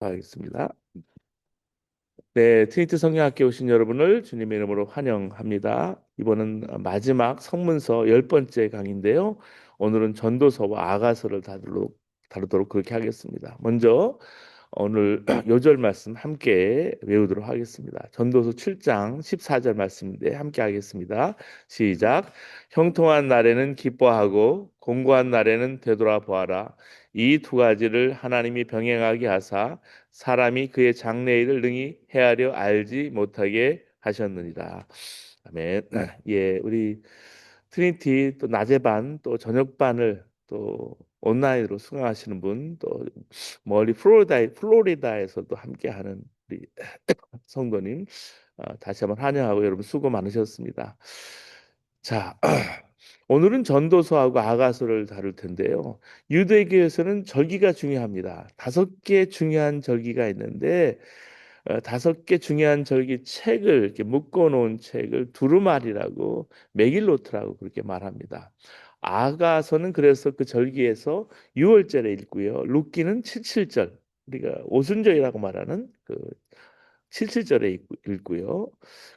시작하겠습니다. 네, 트니티 성경학교에 오신 여러분을 주님의 이름으로 환영합니다. 이번은 마지막 성문서 10번째 강의인데요. 오늘은 전도서와 아가서를 다루도록 그렇게 하겠습니다. 먼저 오늘 요절 말씀 함께 외우도록 하겠습니다. 전도서 7장 14절 말씀인데 함께 하겠습니다. 시작. 형통한 날에는 기뻐하고 공고한 날에는 되돌아 보아라. 이 두 가지를 하나님이 병행하게 하사 사람이 그의 장래일을 능히 헤아려 알지 못하게 하셨느니라. 아멘. 예, 우리 트리니티 또 낮에 반 또 저녁 반을 또 온라인으로 수강하시는 분, 또 멀리 플로리다에서도 함께하는 우리 성도님, 다시 한번 환영하고 여러분 수고 많으셨습니다. 자, 오늘은 전도서하고 아가서를 다룰 텐데요. 유대교에서는 절기가 중요합니다. 5개 중요한 절기가 있는데 5개 중요한 절기 책을 이렇게 묶어 놓은 책을 두루마리라고 메길로트라고 그렇게 말합니다. 아가서는 그래서 그 절기에서 6월절에 읽고요. 룻기는 칠칠절, 우리가 오순절이라고 말하는 그 칠칠절에 읽고요.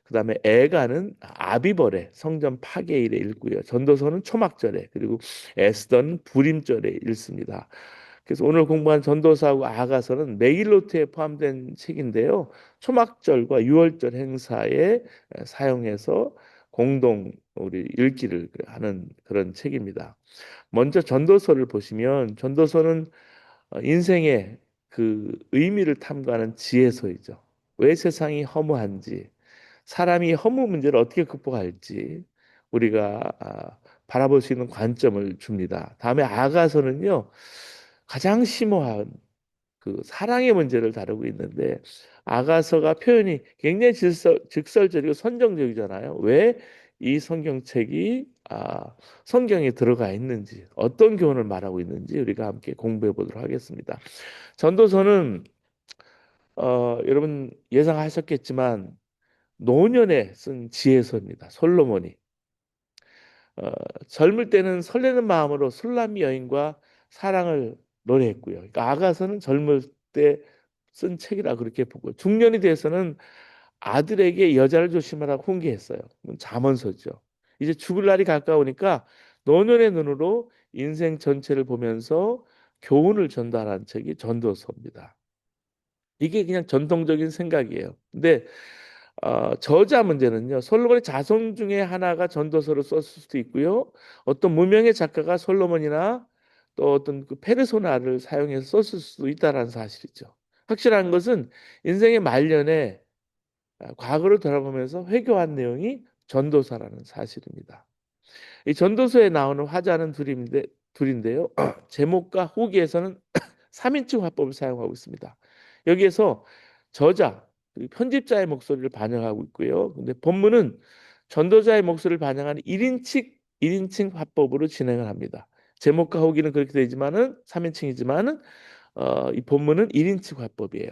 그다음에 애가는 아비벌에 성전 파괴일에 읽고요. 전도서는 초막절에, 그리고 에스더는 불임절에 읽습니다. 그래서 오늘 공부한 전도서하고 아가서는 메길로트에 포함된 책인데요. 초막절과 유월절 행사에 사용해서 공동 우리 읽기를 하는 그런 책입니다. 먼저 전도서를 보시면 전도서는 인생의 그 의미를 탐구하는 지혜서이죠. 왜 세상이 허무한지, 사람이 허무 문제를 어떻게 극복할지 우리가 바라볼 수 있는 관점을 줍니다. 다음에 아가서는요, 가장 심오한 그 사랑의 문제를 다루고 있는데 아가서가 표현이 굉장히 직설적이고 선정적이잖아요. 왜 이 성경책이 성경에 들어가 있는지, 어떤 교훈을 말하고 있는지 우리가 함께 공부해 보도록 하겠습니다. 전도서는 여러분 예상하셨겠지만 노년에 쓴 지혜서입니다. 솔로몬이 어, 젊을 때는 설레는 마음으로 술람미 여인과 사랑을 노래했고요. 그러니까 아가서는 젊을 때 쓴 책이라 그렇게 보고 중년이 돼서는 아들에게 여자를 조심하라고 훈계했어요. 잠언서죠. 이제 죽을 날이 가까우니까 노년의 눈으로 인생 전체를 보면서 교훈을 전달한 책이 전도서입니다. 이게 그냥 전통적인 생각이에요. 근데 저자 문제는요. 솔로몬의 자손 중에 하나가 전도서를 썼을 수도 있고요. 어떤 무명의 작가가 솔로몬이나 또 어떤 그 페르소나를 사용해서 썼을 수도 있다라는 사실이죠. 확실한 것은 인생의 말년에 과거를 돌아보면서 회교한 내용이 전도서라는 사실입니다. 이 전도서에 나오는 화자는 둘인데요. 제목과 후기에서는 3인칭 화법을 사용하고 있습니다. 여기에서 저자, 그리고 편집자의 목소리를 반영하고 있고요. 근데 본문은 전도자의 목소리를 반영하는 1인칭 화법으로 진행을 합니다. 제목과 후기는 그렇게 되지만은 3인칭이지만은 이 본문은 1인칭 화법이에요.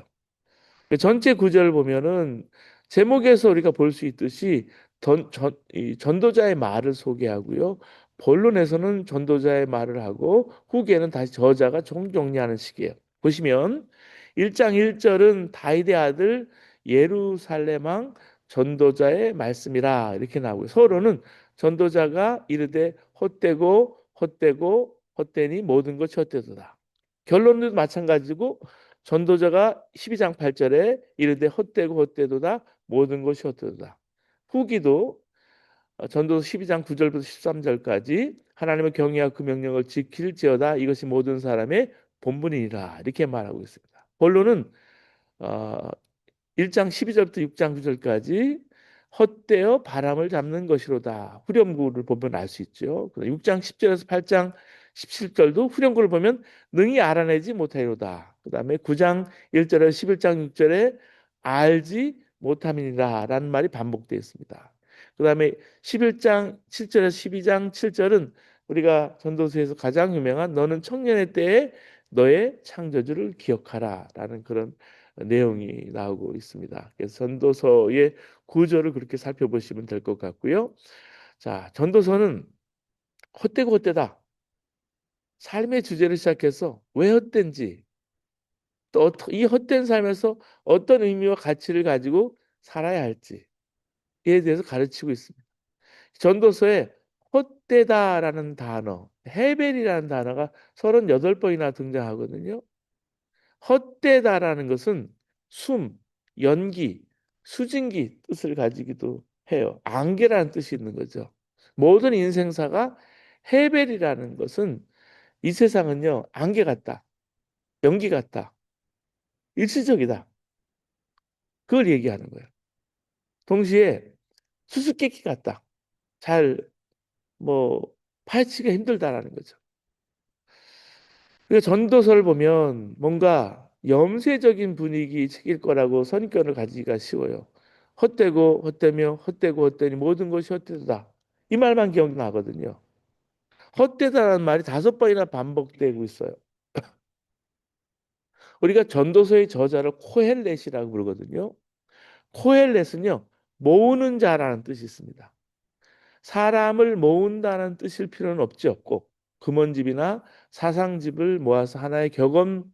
전체 구절을 보면은 제목에서 우리가 볼 수 있듯이 이 전도자의 말을 소개하고요. 본론에서는 전도자의 말을 하고 후기에는 다시 저자가 정리하는 식이에요. 보시면 1장 1절은 다윗의 아들 예루살렘 왕 전도자의 말씀이라 이렇게 나오고요. 서로는 전도자가 이르되 헛되고 헛되니 모든 것이 헛되도다. 결론도 마찬가지고 전도자가 12장 8절에 이르되 헛되고다 모든 것이 헛되도다. 후기도 전도서 12장 9절부터 13절까지 하나님의 경외하고 그 명령을 지킬지어다 이것이 모든 사람의 본분이니라 이렇게 말하고 있습니다. 본론은 어, 1장 12절부터 6장 9절까지 헛되어 바람을 잡는 것이로다. 후렴구를 보면 알 수 있죠. 6장 10절에서 8장 17절도 후렴구를 보면 능히 알아내지 못하리로다. 그다음에 9장 1절에서 11장 6절에 알지 못함이니라 라는 말이 반복되어 있습니다. 그다음에 11장 7절에서 12장 7절은 우리가 전도서에서 가장 유명한 너는 청년의 때에 너의 창조주를 기억하라 라는 그런 내용이 나오고 있습니다. 그래서 전도서의 구조를 그렇게 살펴보시면 될 것 같고요. 자, 전도서는 헛되고 헛되다. 삶의 주제를 시작해서 왜 헛된지 또 이 헛된 삶에서 어떤 의미와 가치를 가지고 살아야 할지에 대해서 가르치고 있습니다. 전도서에 헛되다라는 단어, 헤벨이라는 단어가 38번이나 등장하거든요. 헛되다라는 것은 숨, 연기, 수증기 뜻을 가지기도 해요. 안개라는 뜻이 있는 거죠. 모든 인생사가 헤벨이라는 것은 이 세상은요, 안개 같다, 연기 같다, 일시적이다. 그걸 얘기하는 거예요. 동시에 수수께끼 같다. 잘, 뭐, 파헤치기가 힘들다라는 거죠. 그 전도서를 보면 뭔가 염세적인 분위기 책일 거라고 선입견을 가지기가 쉬워요. 헛되고 헛되며 헛되고 헛되니 모든 것이 헛되다. 이 말만 기억나거든요. 헛되다라는 말이 5번이나 반복되고 있어요. 우리가 전도서의 저자를 코헬렛이라고 부르거든요. 코헬렛은요, 모으는 자라는 뜻이 있습니다. 사람을 모은다는 뜻일 필요는 없고 금원집이나 사상집을 모아서 하나의 격언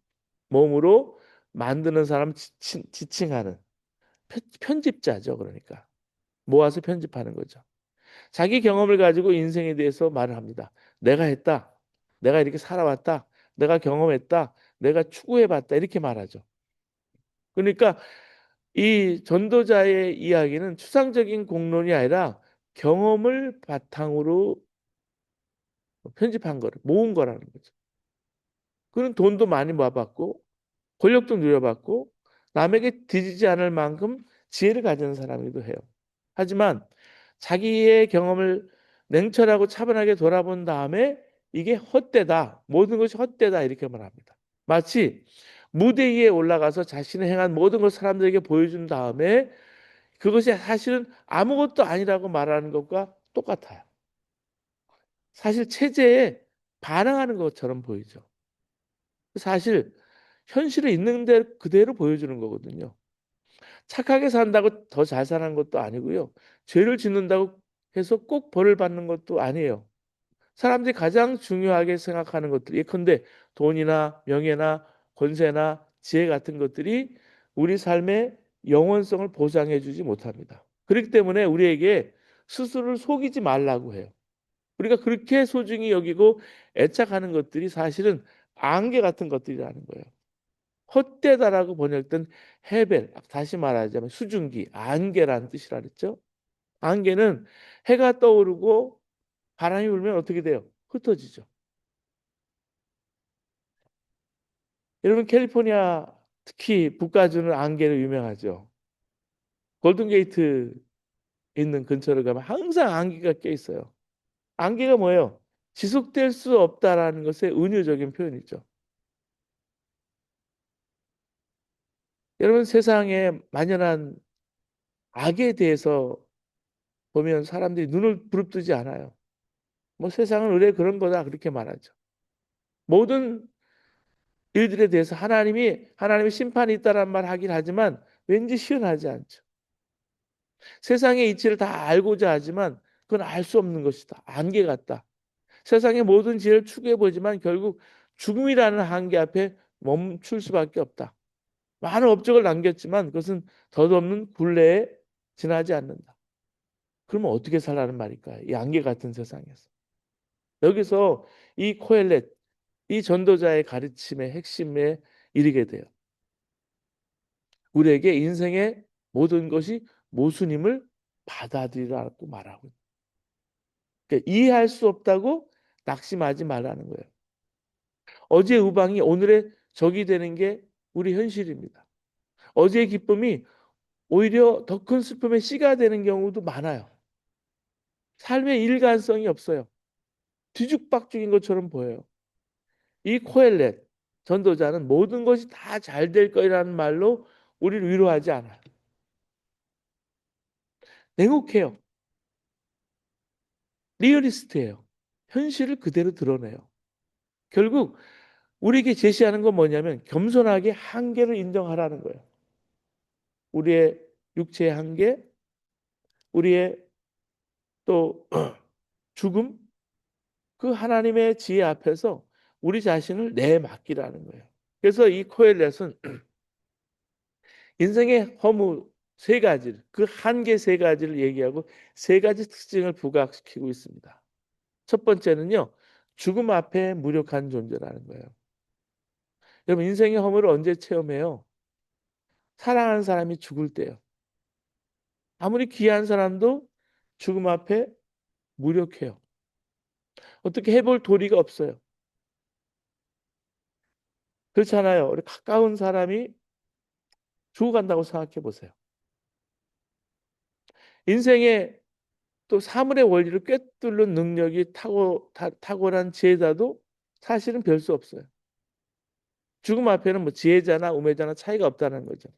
몸으로 만드는 사람 지칭하는 편집자죠. 그러니까 모아서 편집하는 거죠. 자기 경험을 가지고 인생에 대해서 말을 합니다. 내가 했다. 내가 이렇게 살아왔다. 내가 경험했다. 내가 추구해봤다. 이렇게 말하죠. 그러니까 이 전도자의 이야기는 추상적인 공론이 아니라 경험을 바탕으로 편집한 거를 모은 거라는 거죠. 그는 돈도 많이 모아봤고 권력도 누려봤고 남에게 뒤지지 않을 만큼 지혜를 가진 사람이기도 해요. 하지만 자기의 경험을 냉철하고 차분하게 돌아본 다음에 이게 헛되다. 모든 것이 헛되다. 이렇게 말합니다. 마치 무대 위에 올라가서 자신이 행한 모든 걸 사람들에게 보여준 다음에 그것이 사실은 아무것도 아니라고 말하는 것과 똑같아요. 사실 체제에 반항하는 것처럼 보이죠. 사실 현실에 있는 데 그대로 보여주는 거거든요. 착하게 산다고 더 잘 사는 것도 아니고요. 죄를 짓는다고 해서 꼭 벌을 받는 것도 아니에요. 사람들이 가장 중요하게 생각하는 것들, 예컨대 돈이나 명예나 권세나 지혜 같은 것들이 우리 삶의 영원성을 보장해 주지 못합니다. 그렇기 때문에 우리에게 스스로를 속이지 말라고 해요. 우리가 그렇게 소중히 여기고 애착하는 것들이 사실은 안개 같은 것들이라는 거예요. 헛되다라고 번역된 헤벨, 다시 말하자면 수증기, 안개라는 뜻이라 그랬죠. 안개는 해가 떠오르고 바람이 불면 어떻게 돼요? 흩어지죠. 여러분 캘리포니아 특히 북가주는 안개로 유명하죠. 골든게이트 있는 근처를 가면 항상 안개가 껴 있어요. 안개가 뭐예요? 지속될 수 없다라는 것의 은유적인 표현이죠. 여러분 세상에 만연한 악에 대해서 보면 사람들이 눈을 부릅뜨지 않아요. 뭐 세상은 의뢰 그런 거다 그렇게 말하죠. 모든 일들에 대해서 하나님의 심판이 있다란 말 하긴 하지만 왠지 시원하지 않죠. 세상의 이치를 다 알고자 하지만 그건 알 수 없는 것이다. 안개 같다. 세상의 모든 지혜를 추구해 보지만 결국 죽음이라는 한계 앞에 멈출 수밖에 없다. 많은 업적을 남겼지만 그것은 덧없는 굴레에 지나지 않는다. 그러면 어떻게 살라는 말일까요? 이 안개 같은 세상에서. 여기서 이 코엘렛, 이 전도자의 가르침의 핵심에 이르게 돼요. 우리에게 인생의 모든 것이 모순임을 받아들이라고 말하고 있어요. 그러니까 이해할 수 없다고 낙심하지 말라는 거예요. 어제의 우방이 오늘의 적이 되는 게 우리 현실입니다. 어제의 기쁨이 오히려 더 큰 슬픔의 씨가 되는 경우도 많아요. 삶의 일관성이 없어요. 뒤죽박죽인 것처럼 보여요. 이 코엘렛 전도자는 모든 것이 다 잘 될 거라는 말로 우리를 위로하지 않아요. 냉혹해요. 리얼리스트예요. 현실을 그대로 드러내요. 결국 우리에게 제시하는 건 뭐냐면 겸손하게 한계를 인정하라는 거예요. 우리의 육체의 한계, 우리의 또 죽음, 그 하나님의 지혜 앞에서 우리 자신을 내맡기라는 거예요. 그래서 이 코엘렛은 인생의 허무 세 가지를, 그 한계 세 가지를 얘기하고 세 가지 특징을 부각시키고 있습니다. 첫 번째는요, 죽음 앞에 무력한 존재라는 거예요. 여러분, 인생의 허무를 언제 체험해요? 사랑하는 사람이 죽을 때요. 아무리 귀한 사람도 죽음 앞에 무력해요. 어떻게 해볼 도리가 없어요. 그렇잖아요. 우리 가까운 사람이 죽어간다고 생각해 보세요. 인생의 또 사물의 원리를 꿰뚫는 능력이 탁월한 지혜자도 사실은 별 수 없어요. 죽음 앞에는 뭐 지혜자나 우매자나 차이가 없다는 거죠.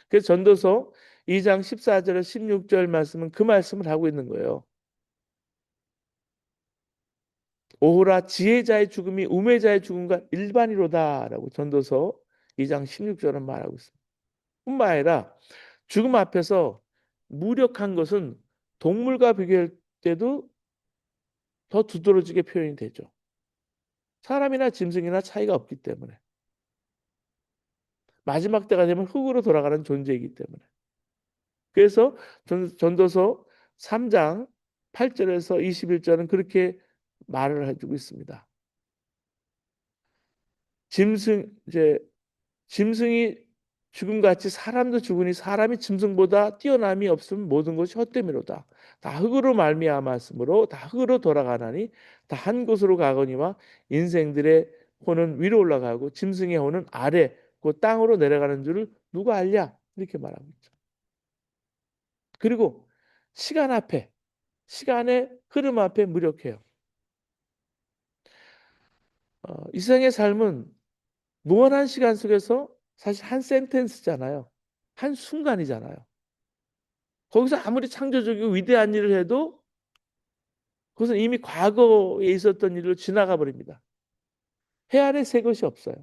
그래서 전도서 2장 14절 16절 말씀은 그 말씀을 하고 있는 거예요. 오호라 지혜자의 죽음이 우매자의 죽음과 일반이로다라고 전도서 2장 16절은 말하고 있습니다. 뿐만 아니라 죽음 앞에서 무력한 것은 동물과 비교할 때도 더 두드러지게 표현이 되죠. 사람이나 짐승이나 차이가 없기 때문에. 마지막 때가 되면 흙으로 돌아가는 존재이기 때문에. 그래서 전도서 3장 8절에서 21절은 그렇게 말을 해주고 있습니다. 이제 짐승이 죽음같이 사람도 죽으니 사람이 짐승보다 뛰어남이 없으면 모든 것이 헛됨이로다. 다 흙으로 말미암았으므로 다 흙으로 돌아가나니 다 한 곳으로 가거니와 인생들의 혼은 위로 올라가고 짐승의 혼은 아래 그 땅으로 내려가는 줄을 누가 알랴? 이렇게 말하고 있죠. 그리고 시간 앞에 시간의 흐름 앞에 무력해요. 이 세상의 삶은 무한한 시간 속에서 사실 한 센텐스잖아요. 한 순간이잖아요. 거기서 아무리 창조적이고 위대한 일을 해도 그것은 이미 과거에 있었던 일로 지나가 버립니다. 해 아래 새 것이 없어요.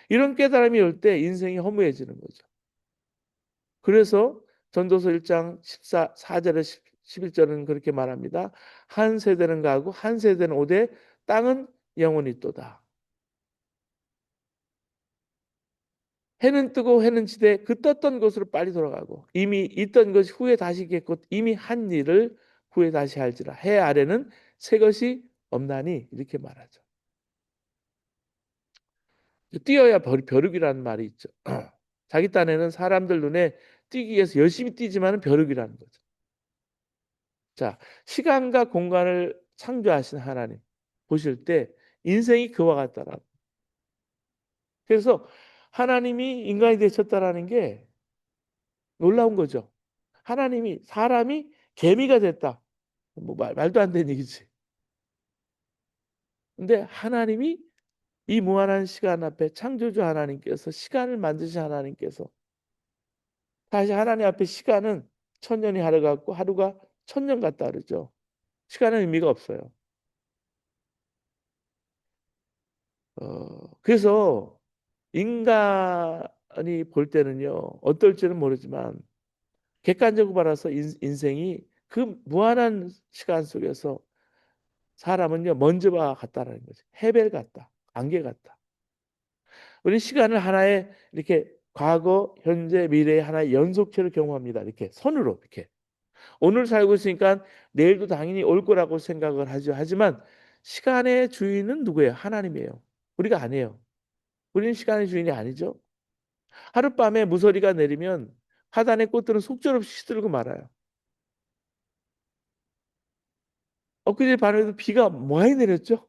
이런 깨달음이 올 때 인생이 허무해지는 거죠. 그래서 전도서 1장 4절에 11절은 그렇게 말합니다. 한 세대는 가고 한 세대는 오되 땅은 영원히 있도다. 해는 뜨고 해는 지되 그 떴던 곳으로 빨리 돌아가고 이미 있던 것이 후에 다시 있겠고 이미 한 일을 후에 다시 할지라. 해 아래는 새 것이 없나니 이렇게 말하죠. 뛰어야 벼룩이라는 말이 있죠. 자기 딴에는 사람들 눈에 뛰기 위해서 열심히 뛰지만은 벼룩이라는 거죠. 자, 시간과 공간을 창조하신 하나님 보실 때 인생이 그와 같다라고. 그래서 하나님이 인간이 되셨다라는 게 놀라운 거죠. 사람이 개미가 됐다. 뭐 말도 안 되는 얘기지. 근데 하나님이 이 무한한 시간 앞에 창조주 하나님께서 시간을 만드신 하나님께서 사실 하나님 앞에 시간은 천년이 하루 같고 하루가 천년 같다 그러죠. 시간은 의미가 없어요. 그래서 인간이 볼 때는요, 어떨지는 모르지만 객관적으로 봐서 인생이 그 무한한 시간 속에서 사람은요, 먼지와 같다라는 거죠. 해벨 같다. 안개 같다. 우리 시간을 하나의 이렇게 과거, 현재, 미래의 하나의 연속체로 경험합니다. 이렇게 선으로 이렇게. 오늘 살고 있으니까 내일도 당연히 올 거라고 생각을 하죠. 하지만 시간의 주인은 누구예요? 하나님이에요. 우리가 아니에요. 우리는 시간의 주인이 아니죠. 하룻밤에 무서리가 내리면 화단의 꽃들은 속절없이 시들고 말아요. 엊그제 밤에도 비가 많이 내렸죠?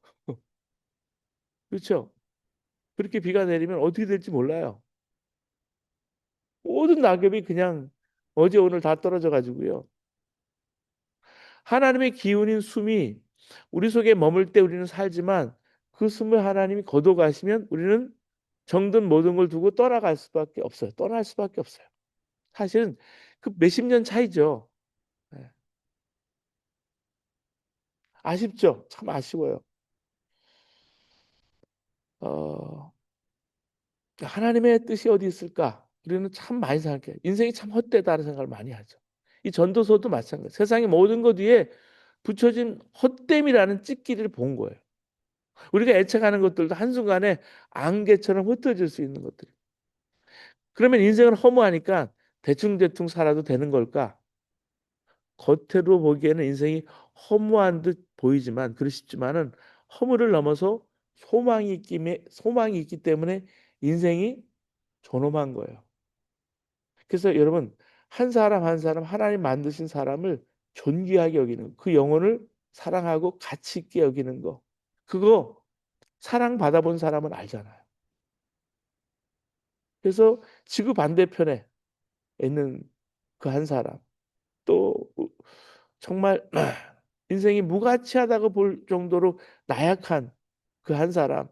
그렇죠? 그렇게 비가 내리면 어떻게 될지 몰라요. 모든 낙엽이 그냥 어제 오늘 다 떨어져 가지고요. 하나님의 기운인 숨이 우리 속에 머물 때 우리는 살지만 그 숨을 하나님이 거둬 가시면 우리는 정든 모든 걸 두고 떠나갈 수밖에 없어요. 떠날 수밖에 없어요. 사실은 그 몇십 년 차이죠. 네. 아쉽죠. 참 아쉬워요. 어, 하나님의 뜻이 어디 있을까? 우리는 참 많이 생각해요. 인생이 참 헛되다는 생각을 많이 하죠. 이 전도서도 마찬가지예요. 세상의 모든 것 위에 붙여진 헛됨이라는 찌끼를 본 거예요. 우리가 애착하는 것들도 한순간에 안개처럼 흩어질 수 있는 것들. 그러면 인생은 허무하니까 대충대충 살아도 되는 걸까? 겉으로 보기에는 인생이 허무한 듯 보이지만, 그렇지만은 허무를 넘어서 소망이 있기 때문에 인생이 존엄한 거예요. 그래서 여러분, 한 사람 한 사람 하나님 만드신 사람을 존귀하게 여기는, 그 영혼을 사랑하고 가치 있게 여기는 거. 그거 사랑 받아본 사람은 알잖아요. 그래서 지구 반대편에 있는 그 한 사람, 또 정말 인생이 무가치하다고 볼 정도로 나약한 그 한 사람을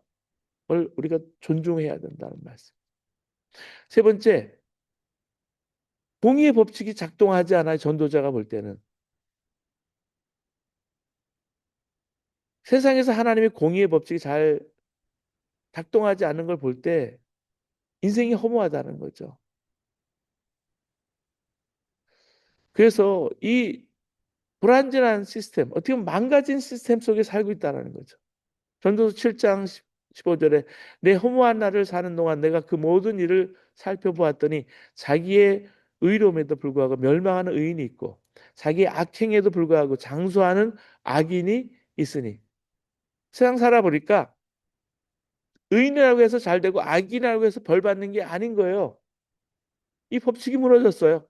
우리가 존중해야 된다는 말씀. 세 번째, 공의의 법칙이 작동하지 않아요. 전도자가 볼 때는. 세상에서 하나님의 공의의 법칙이 잘 작동하지 않는 걸 볼 때 인생이 허무하다는 거죠. 그래서 이 불완전한 시스템, 어떻게 보면 망가진 시스템 속에 살고 있다는 거죠. 전도서 7장 15절에 내 허무한 날을 사는 동안 내가 그 모든 일을 살펴보았더니 자기의 의로움에도 불구하고 멸망하는 의인이 있고 자기의 악행에도 불구하고 장수하는 악인이 있으니, 세상 살아보니까 의인이라고 해서 잘 되고 악인이라고 해서 벌 받는 게 아닌 거예요. 이 법칙이 무너졌어요.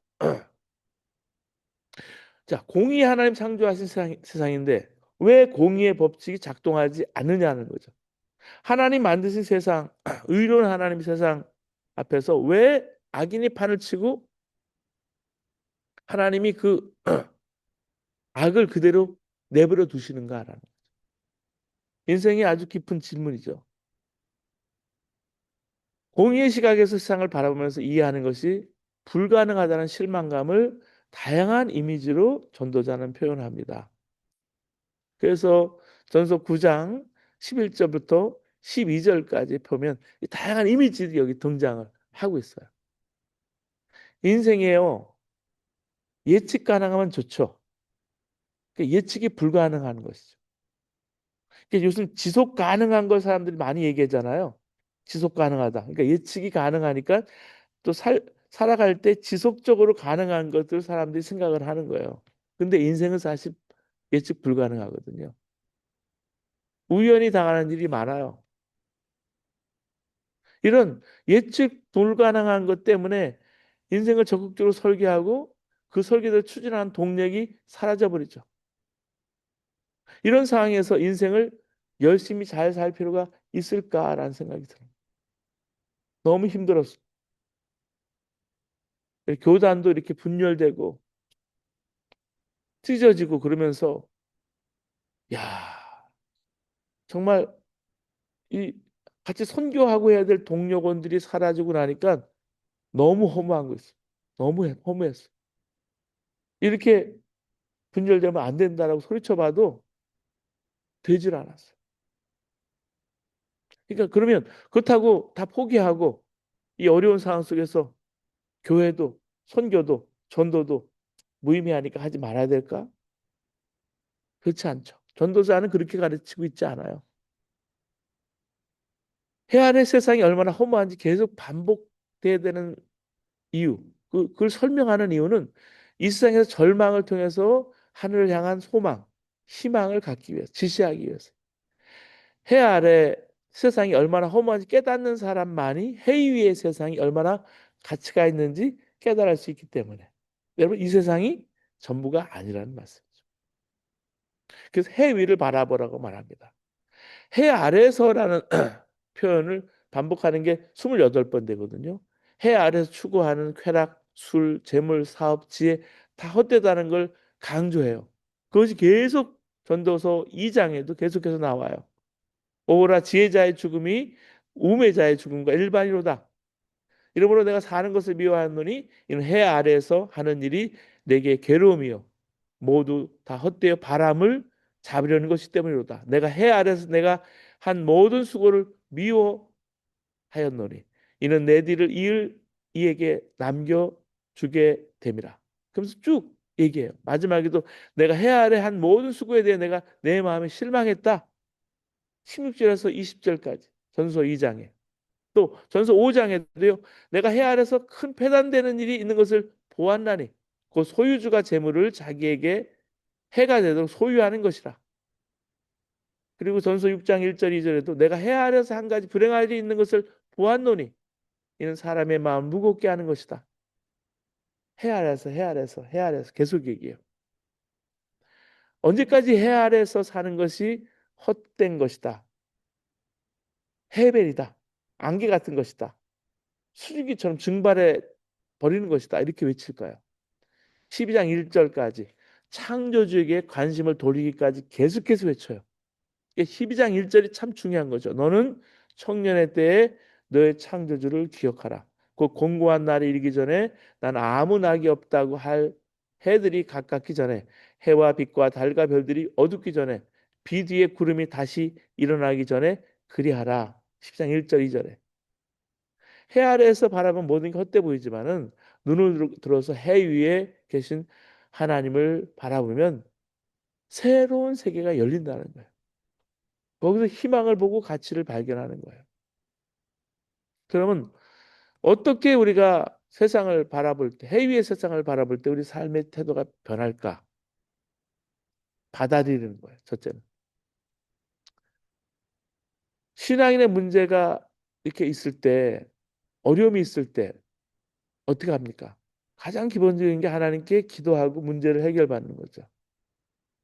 자, 공의 하나님 창조하신 세상인데 왜 공의의 법칙이 작동하지 않느냐는 거죠. 하나님 만드신 세상, 의로운 하나님 세상 앞에서 왜 악인이 판을 치고 하나님이 그 악을 그대로 내버려 두시는가라는, 인생이 아주 깊은 질문이죠. 공의의 시각에서 세상을 바라보면서 이해하는 것이 불가능하다는 실망감을 다양한 이미지로 전도자는 표현합니다. 그래서 전서 9장 11절부터 12절까지 보면 다양한 이미지들이 여기 등장을 하고 있어요. 인생에요, 예측 가능하면 좋죠. 그러니까 예측이 불가능한 것이죠. 그러니까 요즘 지속 가능한 걸 사람들이 많이 얘기하잖아요. 지속 가능하다. 그러니까 예측이 가능하니까 또 살아갈 때 지속적으로 가능한 것들 사람들이 생각을 하는 거예요. 근데 인생은 사실 예측 불가능하거든요. 우연히 당하는 일이 많아요. 이런 예측 불가능한 것 때문에 인생을 적극적으로 설계하고 그 설계를 추진하는 동력이 사라져 버리죠. 이런 상황에서 인생을 열심히 잘 살 필요가 있을까라는 생각이 들어요. 너무 힘들었어. 교단도 이렇게 분열되고 찢어지고 그러면서, 야, 정말 이 같이 선교하고 해야 될 동료원들이 사라지고 나니까 너무 허무한 거였어. 너무 허무했어. 이렇게 분열되면 안 된다라고 소리쳐봐도 되질 않았어. 그러니까 그러면 그렇다고 다 포기하고 이 어려운 상황 속에서 교회도 선교도 전도도 무의미하니까 하지 말아야 될까? 그렇지 않죠. 전도자는 그렇게 가르치고 있지 않아요. 해안의 세상이 얼마나 허무한지 계속 반복돼야 되는 이유, 그걸 설명하는 이유는 이 세상에서 절망을 통해서 하늘을 향한 소망, 희망을 갖기 위해서, 지시하기 위해서. 해 아래 세상이 얼마나 허무한지 깨닫는 사람만이 해 위의 세상이 얼마나 가치가 있는지 깨달을 수 있기 때문에. 여러분, 이 세상이 전부가 아니라는 말씀이죠. 그래서 해 위를 바라보라고 말합니다. 해 아래서라는 표현을 반복하는 게 28번 되거든요. 해 아래서 추구하는 쾌락, 술, 재물, 사업, 지혜 다 헛되다는 걸 강조해요. 그것이 계속 전도서 2장에도 계속해서 나와요. 오라 지혜자의 죽음이 우매자의 죽음과 일반이로다. 이러므로 내가 사는 것을 미워하노니 이는 해 아래에서 하는 일이 내게 괴로움이요 모두 다 헛되어 바람을 잡으려는 것이 때문이로다. 내가 해 아래에서 내가 한 모든 수고를 미워하였노니 이는 내 뒤를 이을 이에게 남겨주게 됨이라. 그러면서 쭉 얘기해요. 마지막에도 내가 해 아래 한 모든 수고에 대해 내가 내 마음에 실망했다. 16절에서 20절까지 전서 2장에 또 전서 5장에도요. 내가 해 아래서 큰 패단되는 일이 있는 것을 보았나니 그 소유주가 재물을 자기에게 해가 되도록 소유하는 것이라. 그리고 전서 6장 1절 2절에도 내가 해 아래서 한 가지 불행할 일이 있는 것을 보았노니 이는 사람의 마음 무겁게 하는 것이다. 해 아래서 해 아래서 해 아래서 계속 얘기해요. 언제까지 해 아래서 사는 것이 헛된 것이다. 해벨이다. 안개 같은 것이다. 수증기처럼 증발해 버리는 것이다. 이렇게 외칠까요? 12장 1절까지 창조주에게 관심을 돌리기까지 계속해서 외쳐요. 12장 1절이 참 중요한 거죠. 너는 청년의 때에 너의 창조주를 기억하라. 그 공고한 날이 이르기 전에 난 아무 낙이 없다고 할 해들이 가깝기 전에 해와 빛과 달과 별들이 어둡기 전에 비 뒤에 구름이 다시 일어나기 전에 그리하라. 10장 1절 2절에 해 아래에서 바라본 모든 게 헛돼 보이지만은 눈을 들어서 해 위에 계신 하나님을 바라보면 새로운 세계가 열린다는 거예요. 거기서 희망을 보고 가치를 발견하는 거예요. 그러면 어떻게 우리가 세상을 바라볼 때, 해 위의 세상을 바라볼 때 우리 삶의 태도가 변할까? 받아들이는 거예요. 첫째는. 신앙인의 문제가 이렇게 있을 때, 어려움이 있을 때 어떻게 합니까? 가장 기본적인 게 하나님께 기도하고 문제를 해결받는 거죠.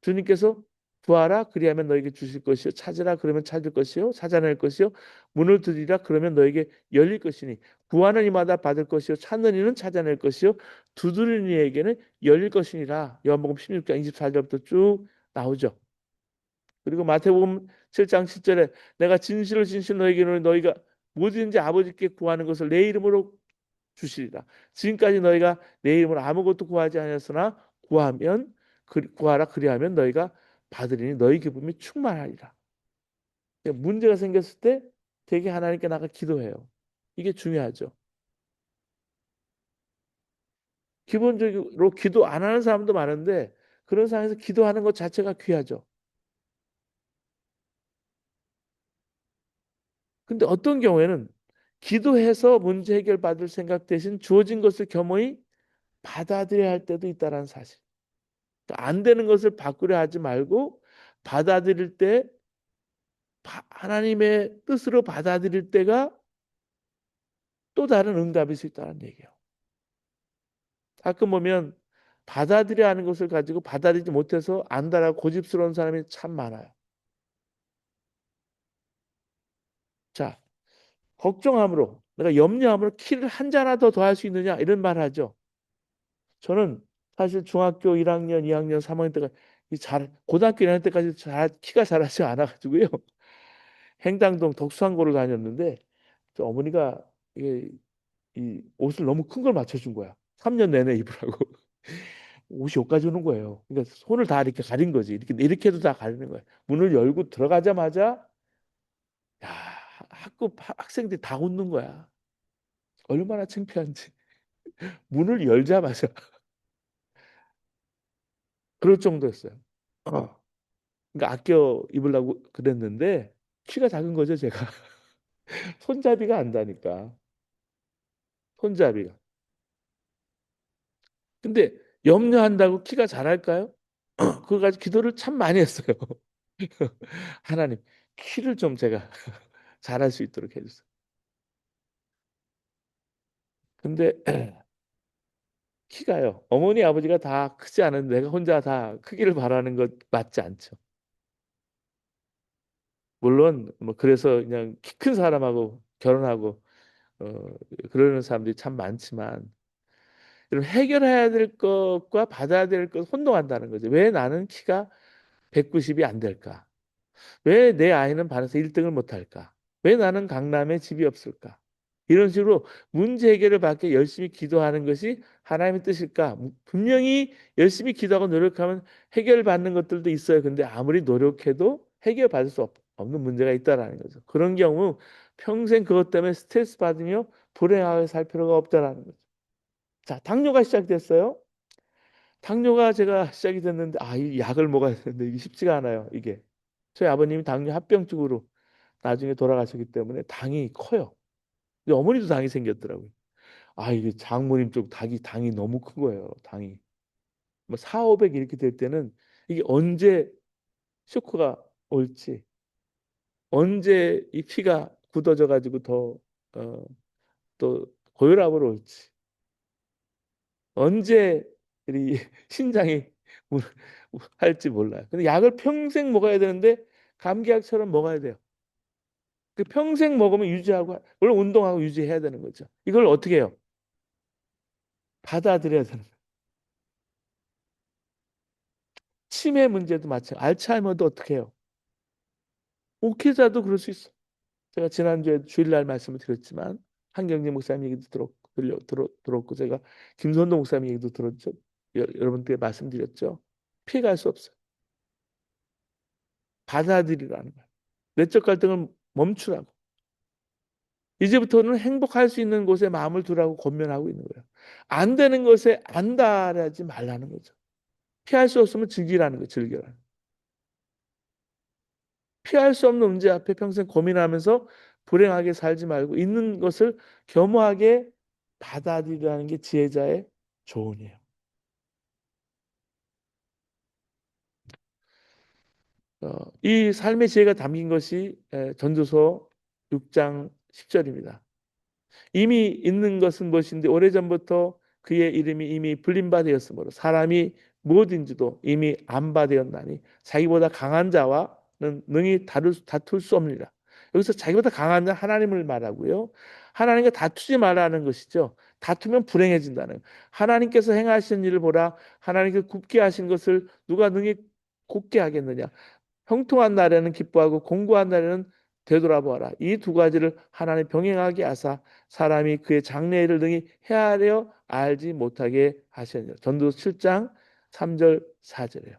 주님께서 구하라 그리하면 너에게 주실 것이요 찾으라 그러면 찾을 것이요 찾아낼 것이요 문을 두드리라 그러면 너에게 열릴 것이니 구하는 이마다 받을 것이요 찾는 이는 찾아낼 것이요 두드리는 이에게는 열릴 것이니라. 요한복음 16장 24절부터 쭉 나오죠. 그리고 마태복음 7장 10절에 내가 진실로 진실로 너에게 이르노니 너희가 뭐든지 아버지께 구하는 것을 내 이름으로 주시리라. 지금까지 너희가 내 이름으로 아무것도 구하지 않았으나 구하면 구하라 그리하면 너희가 받으리니 너희 기쁨이 충만하리라. 문제가 생겼을 때 되게 하나님께 나가 기도해요. 이게 중요하죠. 기본적으로 기도 안 하는 사람도 많은데 그런 상황에서 기도하는 것 자체가 귀하죠. 근데 어떤 경우에는 기도해서 문제 해결 받을 생각 대신 주어진 것을 겸허히 받아들여야 할 때도 있다는 사실. 그러니까 안 되는 것을 바꾸려 하지 말고 받아들일 때 하나님의 뜻으로 받아들일 때가 또 다른 응답일 수 있다는 얘기예요. 가끔 보면 받아들여야 하는 것을 가지고 받아들이지 못해서 안달하고 고집스러운 사람이 참 많아요. 자, 걱정함으로 내가 염려함으로 키를 한 자나 더 더할 수 있느냐 이런 말 하죠. 저는 사실 중학교 1학년, 2학년, 3학년 때가 고등학교 1학년 때까지 키가 자라지 않아가지고요. 행당동 독수한고를 다녔는데 어머니가 이게 이 옷을 너무 큰 걸 맞춰준 거야. 3년 내내 입으라고. 옷이 여기까지 오는 거예요. 그러니까 손을 다 이렇게 가린 거지. 이렇게 해도 다 가리는 거야. 문을 열고 들어가자마자 야, 학생들이 다 웃는 거야. 얼마나 창피한지. 문을 열자마자 그럴 정도였어요. 어. 그러니까 아껴 입으려고 그랬는데 키가 작은 거죠, 제가. 손잡이가 안다니까. 손잡이가. 근데 염려한다고 키가 자랄까요? 그거 가지고 기도를 참 많이 했어요. 하나님, 키를 좀 제가 잘할 수 있도록 해주세요. 근데 키가요. 어머니 아버지가 다 크지 않은데 내가 혼자 다 크기를 바라는 것 맞지 않죠. 물론 뭐 그래서 그냥 키 큰 사람하고 결혼하고 어, 그러는 사람들이 참 많지만 이런 해결해야 될 것과 받아야 될 것 혼동한다는 거죠. 왜 나는 키가 190이 안 될까? 왜 내 아이는 반에서 1등을 못 할까? 왜 나는 강남에 집이 없을까? 이런 식으로 문제 해결을 받기 열심히 기도하는 것이 하나님의 뜻일까? 분명히 열심히 기도하고 노력하면 해결받는 것들도 있어요. 근데 아무리 노력해도 해결받을 수 없는 문제가 있다라는 거죠. 그런 경우 평생 그것 때문에 스트레스 받으며 불행하게 살 필요가 없다라는 거죠. 자, 당뇨가 시작됐어요. 당뇨가 제가 시작이 됐는데 이 약을 먹어야 되는데 이게 쉽지가 않아요. 이게 저희 아버님이 당뇨 합병증으로 나중에 돌아가셨기 때문에 당이 커요. 근데 어머니도 당이 생겼더라고요. 아, 이게 장모님 쪽 당이 너무 큰 거예요. 당이. 뭐 4, 500 이렇게 될 때는 이게 언제 쇼크가 올지, 언제 이 피가 굳어져 가지고 또 고혈압으로 올지, 언제 이 신장이 울- 할지 몰라요. 근데 약을 평생 먹어야 되는데 감기약처럼 먹어야 돼요. 그 평생 먹으면 유지하고 물론 운동하고 유지해야 되는 거죠. 이걸 어떻게 해요? 받아들여야 되는 거예요. 치매 문제도 마찬가지. 알츠하이머도 어떻게 해요? 옥회자도 그럴 수 있어. 제가 지난주에 주일날 말씀을 드렸지만 한경재 목사님 얘기도 들었고 제가 김선동 목사님 얘기도 들었죠. 여러분께 말씀드렸죠. 피해갈 수 없어요. 받아들이라는 거예요. 내적 갈등을 멈추라고. 이제부터는 행복할 수 있는 곳에 마음을 두라고 권면하고 있는 거예요. 안 되는 것에 안달하지 말라는 거죠. 피할 수 없으면 즐기라는 거예요. 즐겨라. 피할 수 없는 문제 앞에 평생 고민하면서 불행하게 살지 말고 있는 것을 겸허하게 받아들이라는 게 지혜자의 조언이에요. 이 삶의 지혜가 담긴 것이 전도서 6장 10절입니다. 이미 있는 것은 무엇인데 오래전부터 그의 이름이 이미 불린 바 되었으므로 사람이 무엇인지도 이미 안 바 되었나니 자기보다 강한 자와는 능히 다툴 수 없느니라. 여기서 자기보다 강한 자 하나님을 말하고요. 하나님과 다투지 말라는 것이죠. 다투면 불행해진다는. 하나님께서 행하신 일을 보라. 하나님께서 굽게 하신 것을 누가 능히 굽게 하겠느냐. 형통한 날에는 기뻐하고 공고한 날에는 되돌아보아라. 이 두 가지를 하나님 병행하게 하사 사람이 그의 장래일을 능히 헤아려 알지 못하게 하시느니라. 전도서 7장 3절 4절이에요.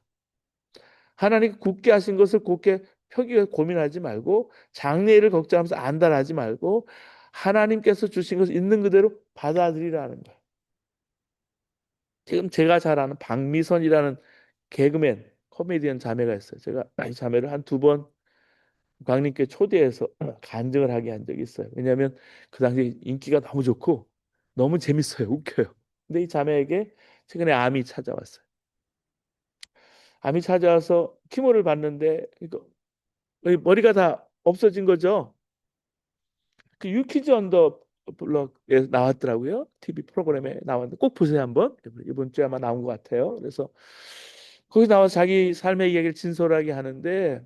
하나님 굳게 하신 것을 굳게 펴기 위해 고민하지 말고 장래일을 걱정하면서 안달하지 말고 하나님께서 주신 것을 있는 그대로 받아들이라는 거예요. 지금 제가 잘 아는 박미선이라는 개그맨 코미디언 자매가 있어요. 제가 이 자매를 한 두 번 광님께 초대해서 간증을 하게 한 적이 있어요. 왜냐하면 그 당시 인기가 너무 좋고 너무 재밌어요. 웃겨요. 근데 이 자매에게 최근에 암이 찾아왔어요. 암이 찾아와서 키모를 봤는데 머리가 다 없어진 거죠. 그 유키즈 언더 블럭에 나왔더라고요. TV 프로그램에 나왔는데 꼭 보세요 한번. 이번 주에 아마 나온 것 같아요. 그래서 거기 나와서 자기 삶의 이야기를 진솔하게 하는데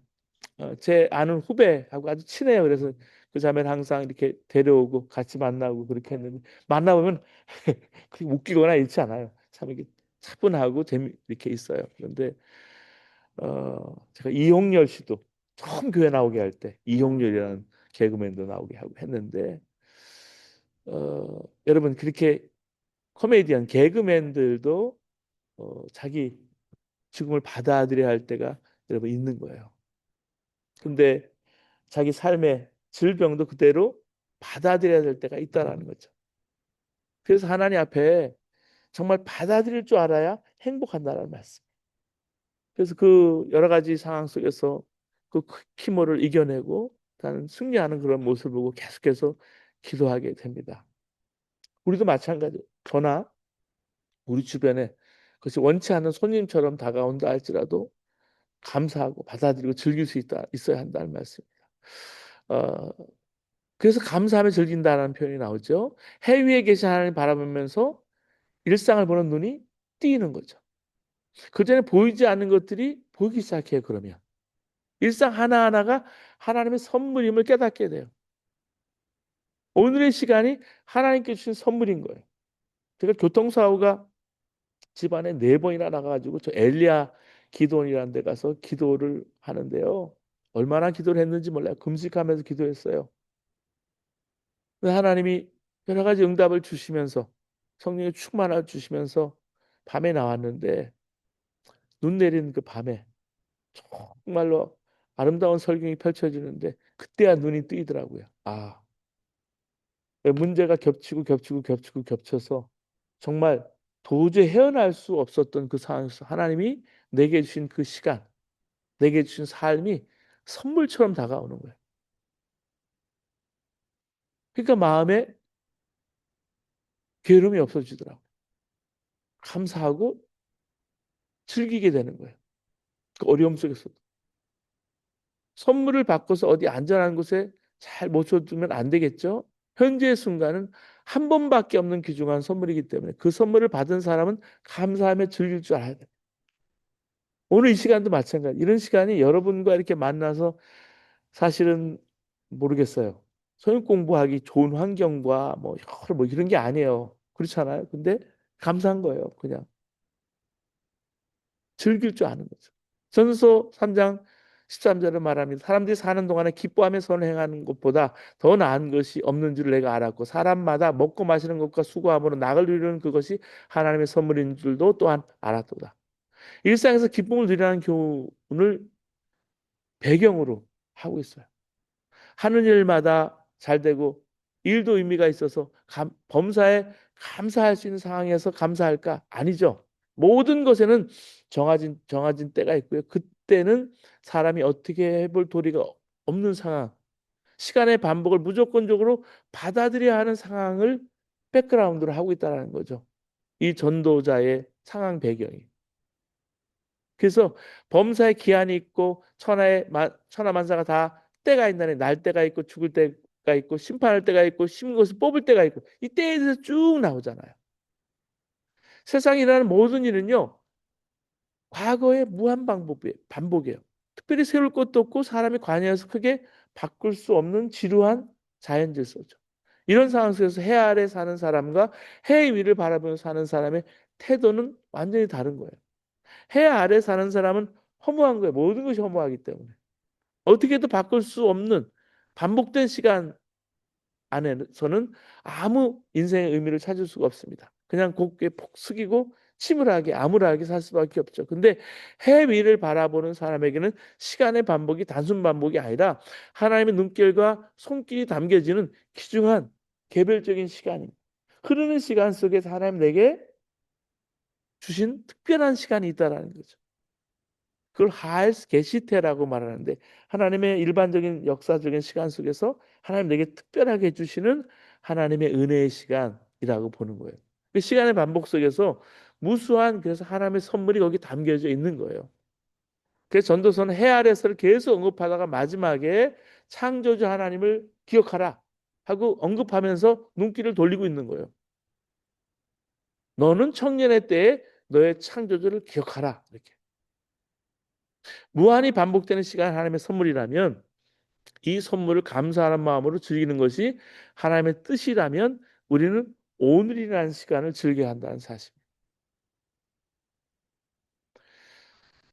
제 아는 후배하고 아주 친해요. 그래서 그 자매를 항상 이렇게 데려오고 같이 만나고 그렇게 했는데 만나보면 그렇게 웃기거나 이렇지 않아요. 참 이렇게 차분하고 재미 이렇게 있어요. 그런데 제가 이홍렬 씨도 처음 교회 나오게 할 때 이홍렬이라는 개그맨도 나오게 하고 했는데 여러분 그렇게 코미디언 개그맨들도 자기 죽음을 받아들여야 할 때가 여러분 있는 거예요. 근데 자기 삶의 질병도 그대로 받아들여야 될 때가 있다라는 거죠. 그래서 하나님 앞에 정말 받아들일 줄 알아야 행복한다는 말씀. 그래서 그 여러 가지 상황 속에서 그 키모를 이겨내고 나는 승리하는 그런 모습을 보고 계속해서 기도하게 됩니다. 우리도 마찬가지. 저나 우리 주변에 그것이 원치 않는 손님처럼 다가온다 할지라도 감사하고 받아들이고 즐길 수 있어야 한다는 말씀입니다. 어, 그래서 감사하며 즐긴다는 표현이 나오죠. 해 위에 계신 하나님 바라보면서 일상을 보는 눈이 띄는 거죠. 그전에 보이지 않는 것들이 보이기 시작해요. 그러면 일상 하나하나가 하나님의 선물임을 깨닫게 돼요. 오늘의 시간이 하나님께 주신 선물인 거예요. 제가 교통사고가 집안에 네 번이나 나가가지고 저 엘리야 기도원이라는 데 가서 기도를 하는데요. 얼마나 기도를 했는지 몰라요. 금식하면서 기도했어요. 하나님이 여러 가지 응답을 주시면서 성령의 충만을 주시면서 밤에 나왔는데 눈 내리는 그 밤에 정말로 아름다운 설경이 펼쳐지는데 그때야 눈이 뜨이더라고요. 아, 문제가 겹쳐서 정말 도저히 헤어날 수 없었던 그 상황에서 하나님이 내게 주신 그 시간, 내게 주신 삶이 선물처럼 다가오는 거예요. 그러니까 마음에 게으름이 없어지더라고. 감사하고 즐기게 되는 거예요. 그 어려움 속에서도. 선물을 받고서 어디 안전한 곳에 잘 모셔두면 안 되겠죠? 현재의 순간은 한 번밖에 없는 귀중한 선물이기 때문에 그 선물을 받은 사람은 감사하며 즐길 줄 알아야 돼요. 오늘 이 시간도 마찬가지. 이런 시간이 여러분과 이렇게 만나서 사실은 모르겠어요. 소형 공부하기 좋은 환경과 뭐 여러 뭐 이런 게 아니에요. 그렇잖아요. 근데 감사한 거예요. 그냥 즐길 줄 아는 거죠. 전서 3장 13절을 말합니다. 사람들이 사는 동안에 기뻐하며 선을 행하는 것보다 더 나은 것이 없는 줄을 내가 알았고 사람마다 먹고 마시는 것과 수고함으로 낙을 누리는 그것이 하나님의 선물인 줄도 또한 알았도다. 일상에서 기쁨을 누리라는 교훈을 배경으로 하고 있어요. 하는 일마다 잘 되고 일도 의미가 있어서 범사에 감사할 수 있는 상황에서 감사할까? 아니죠. 모든 것에는 정해진 때가 있고요. 그때는 사람이 어떻게 해볼 도리가 없는 상황, 시간의 반복을 무조건적으로 받아들여야 하는 상황을 백그라운드로 하고 있다는 거죠. 이 전도자의 상황 배경이. 그래서 범사에 기한이 있고 천하만사가 다 때가 있나니 날 때가 있고 죽을 때가 있고 심판할 때가 있고 심은 것을 뽑을 때가 있고 이 때에 대해서 쭉 나오잖아요. 세상에 일어나는 모든 일은요. 과거의 무한 반복이에요. 특별히 세울 것도 없고 사람이 관여해서 크게 바꿀 수 없는 지루한 자연 질서죠. 이런 상황 속에서 해 아래 사는 사람과 해 위를 바라보며 사는 사람의 태도는 완전히 다른 거예요. 해 아래 사는 사람은 허무한 거예요. 모든 것이 허무하기 때문에. 어떻게도 바꿀 수 없는 반복된 시간 안에서는 아무 인생의 의미를 찾을 수가 없습니다. 그냥 곱게 폭 숙이고 침울하게 암울하게 살 수밖에 없죠. 근데 해 위를 바라보는 사람에게는 시간의 반복이 단순 반복이 아니라 하나님의 눈길과 손길이 담겨지는 귀중한 개별적인 시간입니다. 흐르는 시간 속에서 하나님 내게 주신 특별한 시간이 있다라는 거죠. 그걸 하에스 게시테라고 말하는데 하나님의 일반적인 역사적인 시간 속에서 하나님 내게 특별하게 해주시는 하나님의 은혜의 시간이라고 보는 거예요. 그 시간의 반복 속에서 무수한 그래서 하나님의 선물이 거기 담겨져 있는 거예요. 그래서 전도서는 해 아래서를 계속 언급하다가 마지막에 창조주 하나님을 기억하라 하고 언급하면서 눈길을 돌리고 있는 거예요. 너는 청년의 때에 너의 창조주를 기억하라 이렇게. 무한히 반복되는 시간 하나님의 선물이라면 이 선물을 감사하는 마음으로 즐기는 것이 하나님의 뜻이라면 우리는 오늘이라는 시간을 즐겨야 한다는 사실.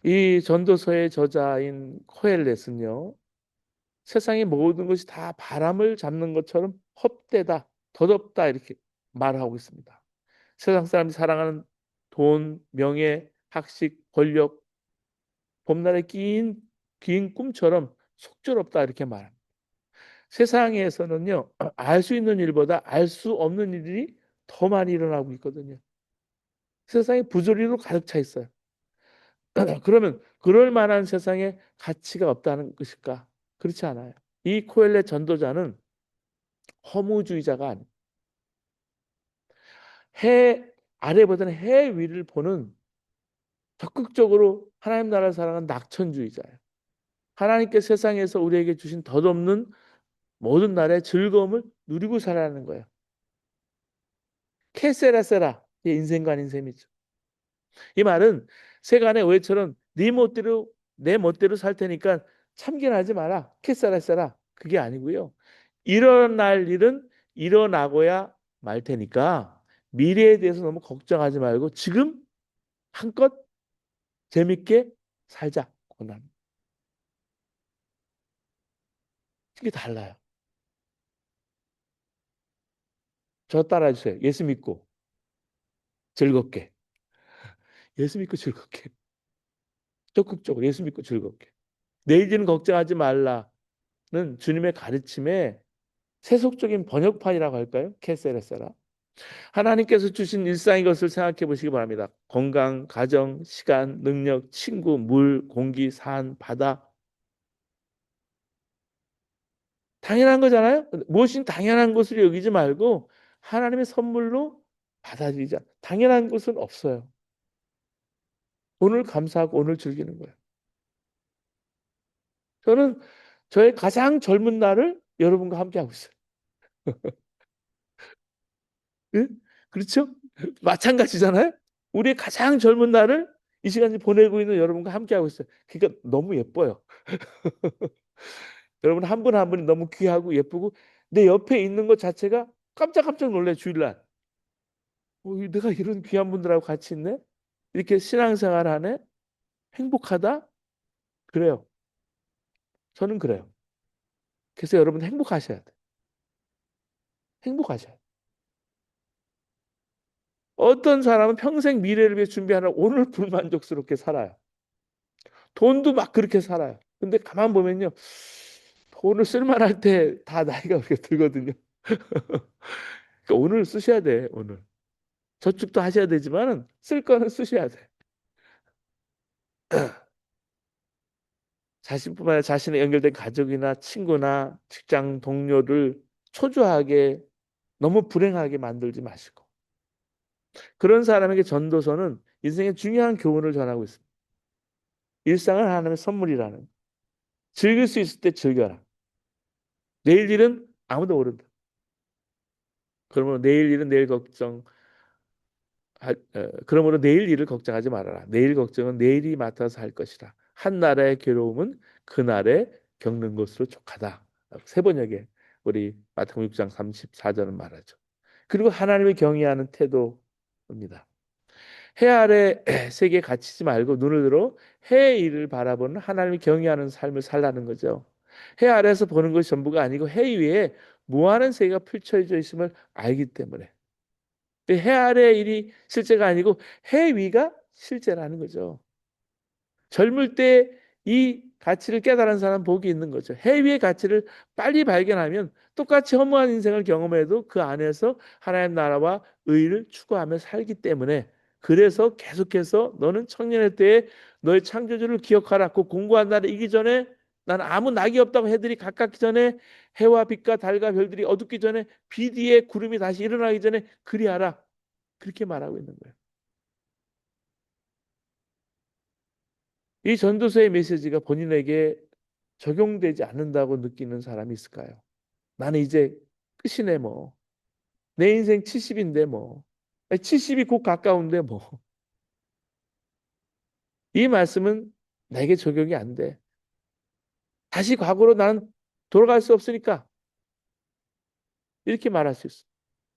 이 전도서의 저자인 코엘렛은요. 세상의 모든 것이 다 바람을 잡는 것처럼 헛되다, 덧없다 이렇게 말하고 있습니다. 세상 사람이 사랑하는 돈, 명예, 학식, 권력, 봄날의 긴 꿈처럼 속절없다 이렇게 말합니다. 세상에서는요, 알 수 있는 일보다 알 수 없는 일이 더 많이 일어나고 있거든요. 세상에 부조리로 가득 차 있어요. 그러면 그럴 만한 세상에 가치가 없다는 것일까? 그렇지 않아요. 이 코엘렛 전도자는 허무주의자가 아니에요. 해 아래보다는 해 위를 보는 적극적으로 하나님 나라를 사랑하는 낙천주의자예요. 하나님께 세상에서 우리에게 주신 덧없는 모든 날의 즐거움을 누리고 살아가는 거예요. 케세라세라. 이 인생과 아닌 셈이죠. 이 말은 세간의 오해처럼 네 멋대로 내 멋대로 살 테니까 참견하지 마라. 캐싸라싸라. 그게 아니고요. 일어날 일은 일어나고야 말 테니까 미래에 대해서 너무 걱정하지 말고 지금 한껏 재밌게 살자. 고난. 이게 달라요. 저 따라해주세요. 예수 믿고 즐겁게. 예수 믿고 즐겁게. 적극적으로 예수 믿고 즐겁게. 내일은 걱정하지 말라는 주님의 가르침에 세속적인 번역판이라고 할까요? 케세레세라. 하나님께서 주신 일상의 것을 생각해 보시기 바랍니다. 건강, 가정, 시간, 능력, 친구, 물, 공기, 산, 바다 당연한 거잖아요. 무엇인 당연한 것으로 여기지 말고 하나님의 선물로 받아들이자. 당연한 것은 없어요. 오늘 감사하고 오늘 즐기는 거예요. 저는 저의 가장 젊은 날을 여러분과 함께 하고 있어요. 응? 그렇죠? 마찬가지잖아요. 우리의 가장 젊은 날을 이 시간에 보내고 있는 여러분과 함께 하고 있어요. 그러니까 너무 예뻐요. 여러분 한 분 한 분이 너무 귀하고 예쁘고 내 옆에 있는 것 자체가 깜짝깜짝 놀래 주일날. 내가 이런 귀한 분들하고 같이 있네? 이렇게 신앙생활 하네? 행복하다? 그래요. 저는 그래요. 그래서 여러분 행복하셔야 돼요. 행복하셔야 돼요. 어떤 사람은 평생 미래를 위해 준비하느라 오늘 불만족스럽게 살아요. 돈도 막 그렇게 살아요. 근데 가만 보면요. 돈을 쓸만할 때 다 나이가 그렇게 들거든요. 그러니까 오늘 쓰셔야 돼, 오늘. 저축도 하셔야 되지만은 쓸 거는 쓰셔야 돼. 자신뿐만 아니라 자신의 연결된 가족이나 친구나 직장 동료를 초조하게 너무 불행하게 만들지 마시고 그런 사람에게 전도서는 인생의 중요한 교훈을 전하고 있습니다. 일상은 하나님의 선물이라는 즐길 수 있을 때 즐겨라. 내일 일은 아무도 모른다. 그러면 내일 일은 내일 걱정 그러므로 내일 일을 걱정하지 말아라. 내일 걱정은 내일이 맡아서 할 것이라. 한 나라의 괴로움은 그 날에 겪는 것으로 족하다. 세 번역에 우리 마태복음 6장 34절은 말하죠. 그리고 하나님을 경외하는 태도입니다. 해 아래 세계에 갇히지 말고 눈을 들어 해의 일을 바라보는 하나님을 경외하는 삶을 살라는 거죠. 해 아래에서 보는 것이 전부가 아니고 해 위에 무한한 세계가 펼쳐져 있음을 알기 때문에 해 아래의 일이 실제가 아니고 해 위가 실제라는 거죠. 젊을 때 이 가치를 깨달은 사람 복이 있는 거죠. 해 위의 가치를 빨리 발견하면 똑같이 허무한 인생을 경험해도 그 안에서 하나님 나라와 의를 추구하며 살기 때문에 그래서 계속해서 너는 청년의 때에 너의 창조주를 기억하라. 그 공고한 날에 이기 전에 난 아무 낙이 없다고 해들이 가깝기 전에 해와 빛과 달과 별들이 어둡기 전에 비 뒤에 구름이 다시 일어나기 전에 그리하라. 그렇게 말하고 있는 거예요. 이 전도서의 메시지가 본인에게 적용되지 않는다고 느끼는 사람이 있을까요? 나는 이제 끝이네 뭐. 내 인생 70인데 뭐. 70이 곧 가까운데 뭐. 이 말씀은 내게 적용이 안 돼. 다시 과거로 난 돌아갈 수 없으니까 이렇게 말할 수 있어.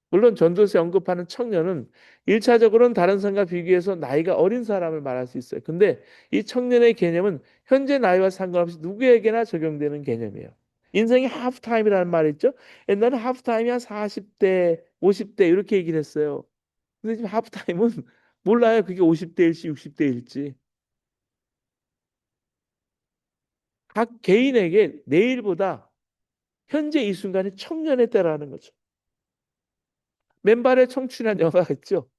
물론 전도서에 언급하는 청년은 1차적으로는 다른 사람과 비교해서 나이가 어린 사람을 말할 수 있어요. 근데 이 청년의 개념은 현재 나이와 상관없이 누구에게나 적용되는 개념이에요. 인생이 하프타임이라는 말이 있죠. 옛날에 하프타임이 한 40대, 50대 이렇게 얘기를 했어요. 근데 지금 하프타임은 몰라요. 그게 50대일지 60대일지. 각 개인에게 내일보다 현재 이 순간이 청년의 때라는 거죠. 맨발의 청춘이라는 영화가 있죠.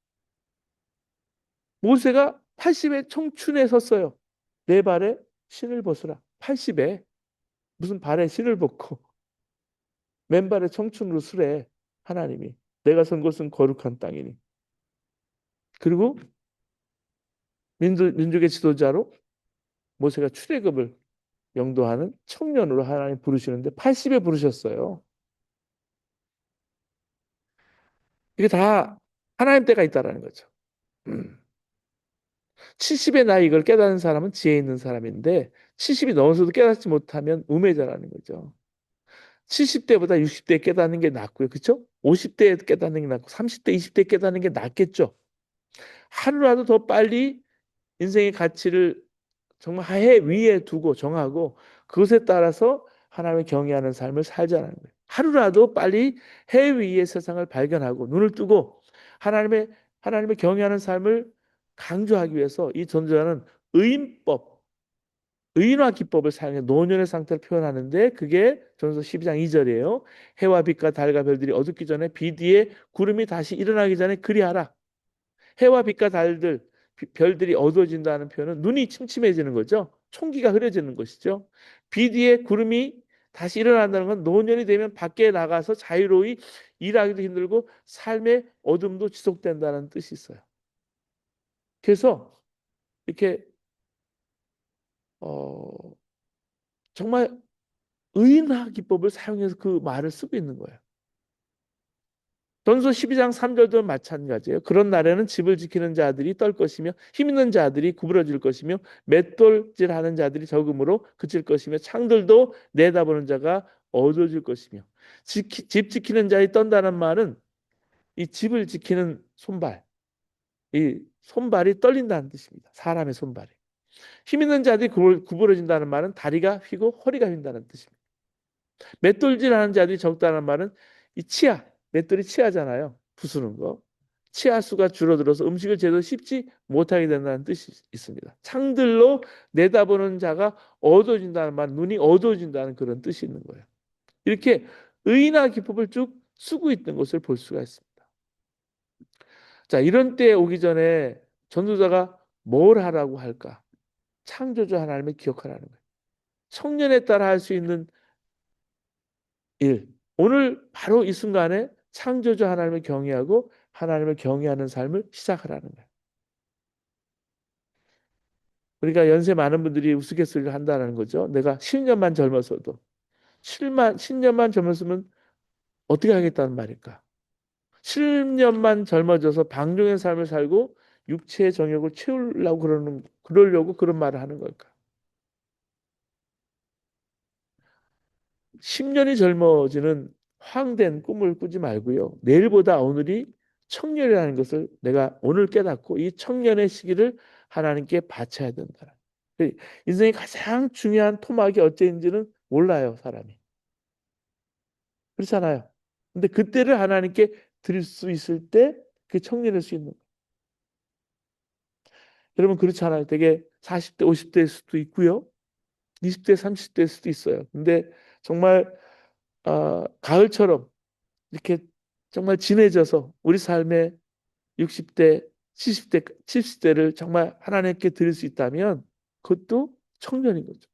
모세가 80의 청춘에 섰어요. 내 발에 신을 벗으라. 80에 무슨 발에 신을 벗고 맨발의 청춘으로 서래. 하나님이 내가 선 곳은 거룩한 땅이니. 그리고 민족의 지도자로 모세가 출애굽을 영도하는 청년으로 하나님 부르시는데 80에 부르셨어요. 이게 다 하나님 때가 있다라는 거죠. 70의 나이 이걸 깨닫는 사람은 지혜 있는 사람인데 70이 넘어서도 깨닫지 못하면 우매자라는 거죠. 70대보다 60대 깨닫는 게 낫고요. 그렇죠? 50대에 깨닫는 게 낫고 30대, 20대 깨닫는 게 낫겠죠. 하루라도 더 빨리 인생의 가치를 정말 해 위에 두고 정하고 그것에 따라서 하나님을 경외하는 삶을 살자는 거예요. 하루라도 빨리 해 위의 세상을 발견하고 눈을 뜨고 하나님의 하나님을 경외하는 삶을 강조하기 위해서 이 전도자는 의인법 의인화 기법을 사용해 노년의 상태를 표현하는데 그게 전서 12장 2절이에요. 해와 빛과 달과 별들이 어둡기 전에 비 뒤에 구름이 다시 일어나기 전에 그리하라. 해와 빛과 달들, 별들이 어두워진다는 표현은 눈이 침침해지는 거죠. 총기가 흐려지는 것이죠. 비 뒤에 구름이 다시 일어난다는 건 노년이 되면 밖에 나가서 자유로이 일하기도 힘들고 삶의 어둠도 지속된다는 뜻이 있어요. 그래서 이렇게 어, 정말 의인화 기법을 사용해서 그 말을 쓰고 있는 거예요. 전서 12장 3절도 마찬가지예요. 그런 날에는 집을 지키는 자들이 떨 것이며 힘 있는 자들이 구부러질 것이며 맷돌질하는 자들이 적음으로 그칠 것이며 창들도 내다보는 자가 어두워질 것이며 집 지키는 자의 떤다는 말은 이 집을 지키는 손발, 이 손발이 떨린다는 뜻입니다. 사람의 손발이. 힘 있는 자들이 구부러진다는 말은 다리가 휘고 허리가 휜다는 뜻입니다. 맷돌질하는 자들이 적다는 말은 이 치아, 맷돌이 치아잖아요. 부수는 거. 치아 수가 줄어들어서 음식을 제대로 씹지 못하게 된다는 뜻이 있습니다. 창들로 내다보는 자가 어두워진다는 말, 눈이 어두워진다는 그런 뜻이 있는 거예요. 이렇게 의인화 기법을 쭉 쓰고 있는 것을 볼 수가 있습니다. 자, 이런 때에 오기 전에 전도자가 뭘 하라고 할까? 창조주 하나님을 기억하라는 거예요. 청년에 따라 할 수 있는 일. 오늘 바로 이 순간에 창조주 하나님을 경외하고 하나님을 경외하는 삶을 시작하라는 거예요. 그러니까 연세 많은 분들이 우스갯소리를 한다는 거죠. 내가 10년만 젊었어도 10년만 젊었으면 어떻게 하겠다는 말일까? 10년만 젊어져서 방종의 삶을 살고 육체의 정욕을 채우려고 그러려고 그런 말을 하는 걸까? 10년이 젊어지는 황된 꿈을 꾸지 말고요. 내일보다 오늘이 청년이라는 것을 내가 오늘 깨닫고 이 청년의 시기를 하나님께 바쳐야 된다. 인생의 가장 중요한 토막이 어째인지는 몰라요, 사람이. 그렇잖아요. 근데 그때를 하나님께 드릴 수 있을 때 그 청년일 수 있는 거예요. 여러분 그렇잖아요. 되게 40대, 50대일 수도 있고요. 20대, 30대일 수도 있어요. 근데 정말 가을처럼 이렇게 정말 진해져서 우리 삶의 60대, 70대, 70대를 정말 하나님께 드릴 수 있다면 그것도 청년인 거죠.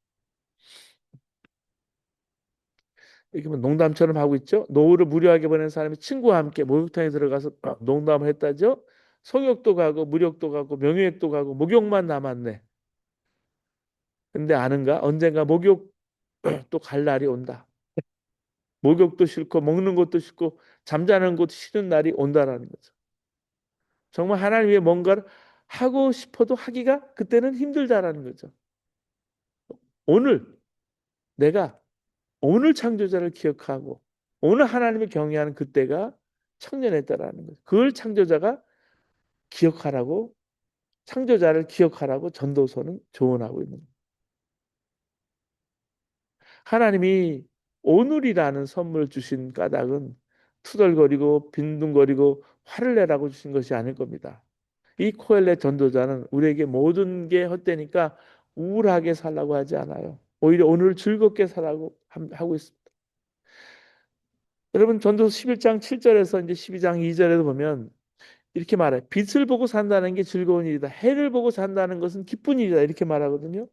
이게 뭐 농담처럼 하고 있죠. 노후를 무료하게 보낸 사람이 친구와 함께 목욕탕에 들어가서 농담을 했다죠. 성욕도 가고 무력도 가고 명예욕도 가고 목욕만 남았네. 근데 아는가? 언젠가 목욕 또 갈 날이 온다. 목욕도 싫고 먹는 것도 싫고 잠자는 것도 싫은 날이 온다라는 거죠. 정말 하나님 위해 뭔가를 하고 싶어도 하기가 그때는 힘들다라는 거죠. 오늘 내가 오늘 창조자를 기억하고 오늘 하나님을 경외하는 그때가 청년했다라는 거죠. 그걸 창조자가 기억하라고 창조자를 기억하라고 전도서는 조언하고 있는 거예요. 하나님이 오늘이라는 선물 주신 까닭은 투덜거리고 빈둥거리고 화를 내라고 주신 것이 아닐 겁니다. 이 코엘렛 전도자는 우리에게 모든 게 헛되니까 우울하게 살라고 하지 않아요. 오히려 오늘 즐겁게 살라고 하고 있습니다. 여러분 전도서 11장 7절에서 이제 12장 2절에도 보면 이렇게 말해. 빛을 보고 산다는 게 즐거운 일이다. 해를 보고 산다는 것은 기쁜 일이다. 이렇게 말하거든요.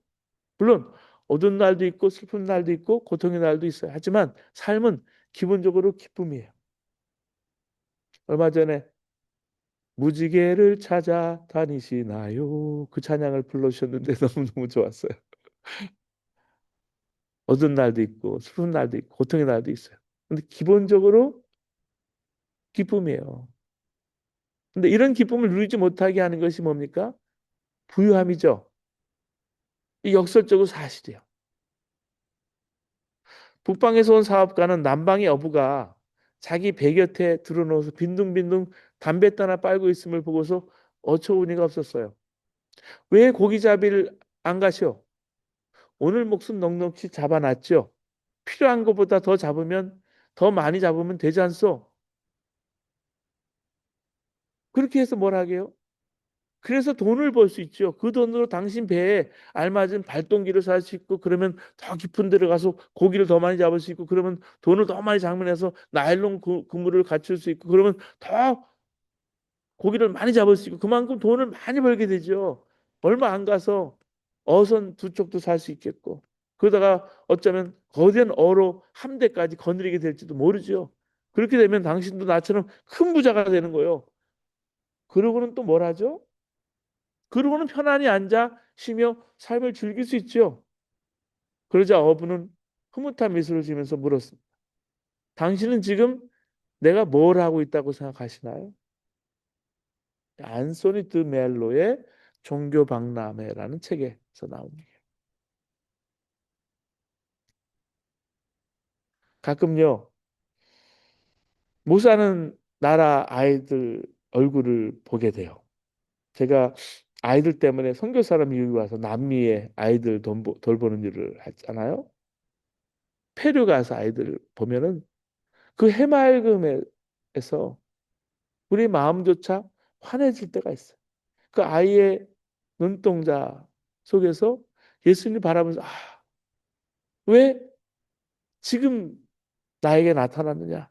물론 어두운 날도 있고 슬픈 날도 있고 고통의 날도 있어요. 하지만 삶은 기본적으로 기쁨이에요. 얼마 전에 무지개를 찾아 다니시나요? 그 찬양을 불러주셨는데 너무너무 좋았어요. 어두운 날도 있고 슬픈 날도 있고 고통의 날도 있어요. 근데 기본적으로 기쁨이에요. 근데 이런 기쁨을 누리지 못하게 하는 것이 뭡니까? 부유함이죠. 이 역설적으로 사실이에요. 북방에서 온 사업가는 남방의 어부가 자기 배 곁에 들어놓아서 빈둥빈둥 담뱃 하나 빨고 있음을 보고서 어처구니가 없었어요. 왜 고기잡이를 안 가시오? 오늘 목숨 넉넉히 잡아놨죠. 필요한 것보다 더 잡으면 더 많이 잡으면 되지 않소? 그렇게 해서 뭘 하게요? 그래서 돈을 벌 수 있죠. 그 돈으로 당신 배에 알맞은 발동기를 살 수 있고 그러면 더 깊은 데로 가서 고기를 더 많이 잡을 수 있고 그러면 돈을 더 많이 장만해서 나일론 그물을 갖출 수 있고 그러면 더 고기를 많이 잡을 수 있고 그만큼 돈을 많이 벌게 되죠. 얼마 안 가서 어선 두 쪽도 살 수 있겠고. 그러다가 어쩌면 거대한 어로 함대까지 거느리게 될지도 모르죠. 그렇게 되면 당신도 나처럼 큰 부자가 되는 거예요. 그러고는 또 뭘 하죠? 그러고는 편안히 앉아 쉬며 삶을 즐길 수 있죠. 그러자 어부는 흐뭇한 미소를 지으면서 물었습니다. 당신은 지금 내가 뭘 하고 있다고 생각하시나요? 안소니 드 멜로의 종교박람회라는 책에서 나온 얘기예요. 가끔요, 못 사는 나라 아이들 얼굴을 보게 돼요. 제가 아이들 때문에 선교사로 미국에 와서 남미의 아이들 돌보는 일을 했잖아요. 페루 가서 아이들 보면은 그 해맑음에서 우리 마음조차 환해질 때가 있어요. 그 아이의 눈동자 속에서 예수님 바라보면서 왜 지금 나에게 나타났느냐?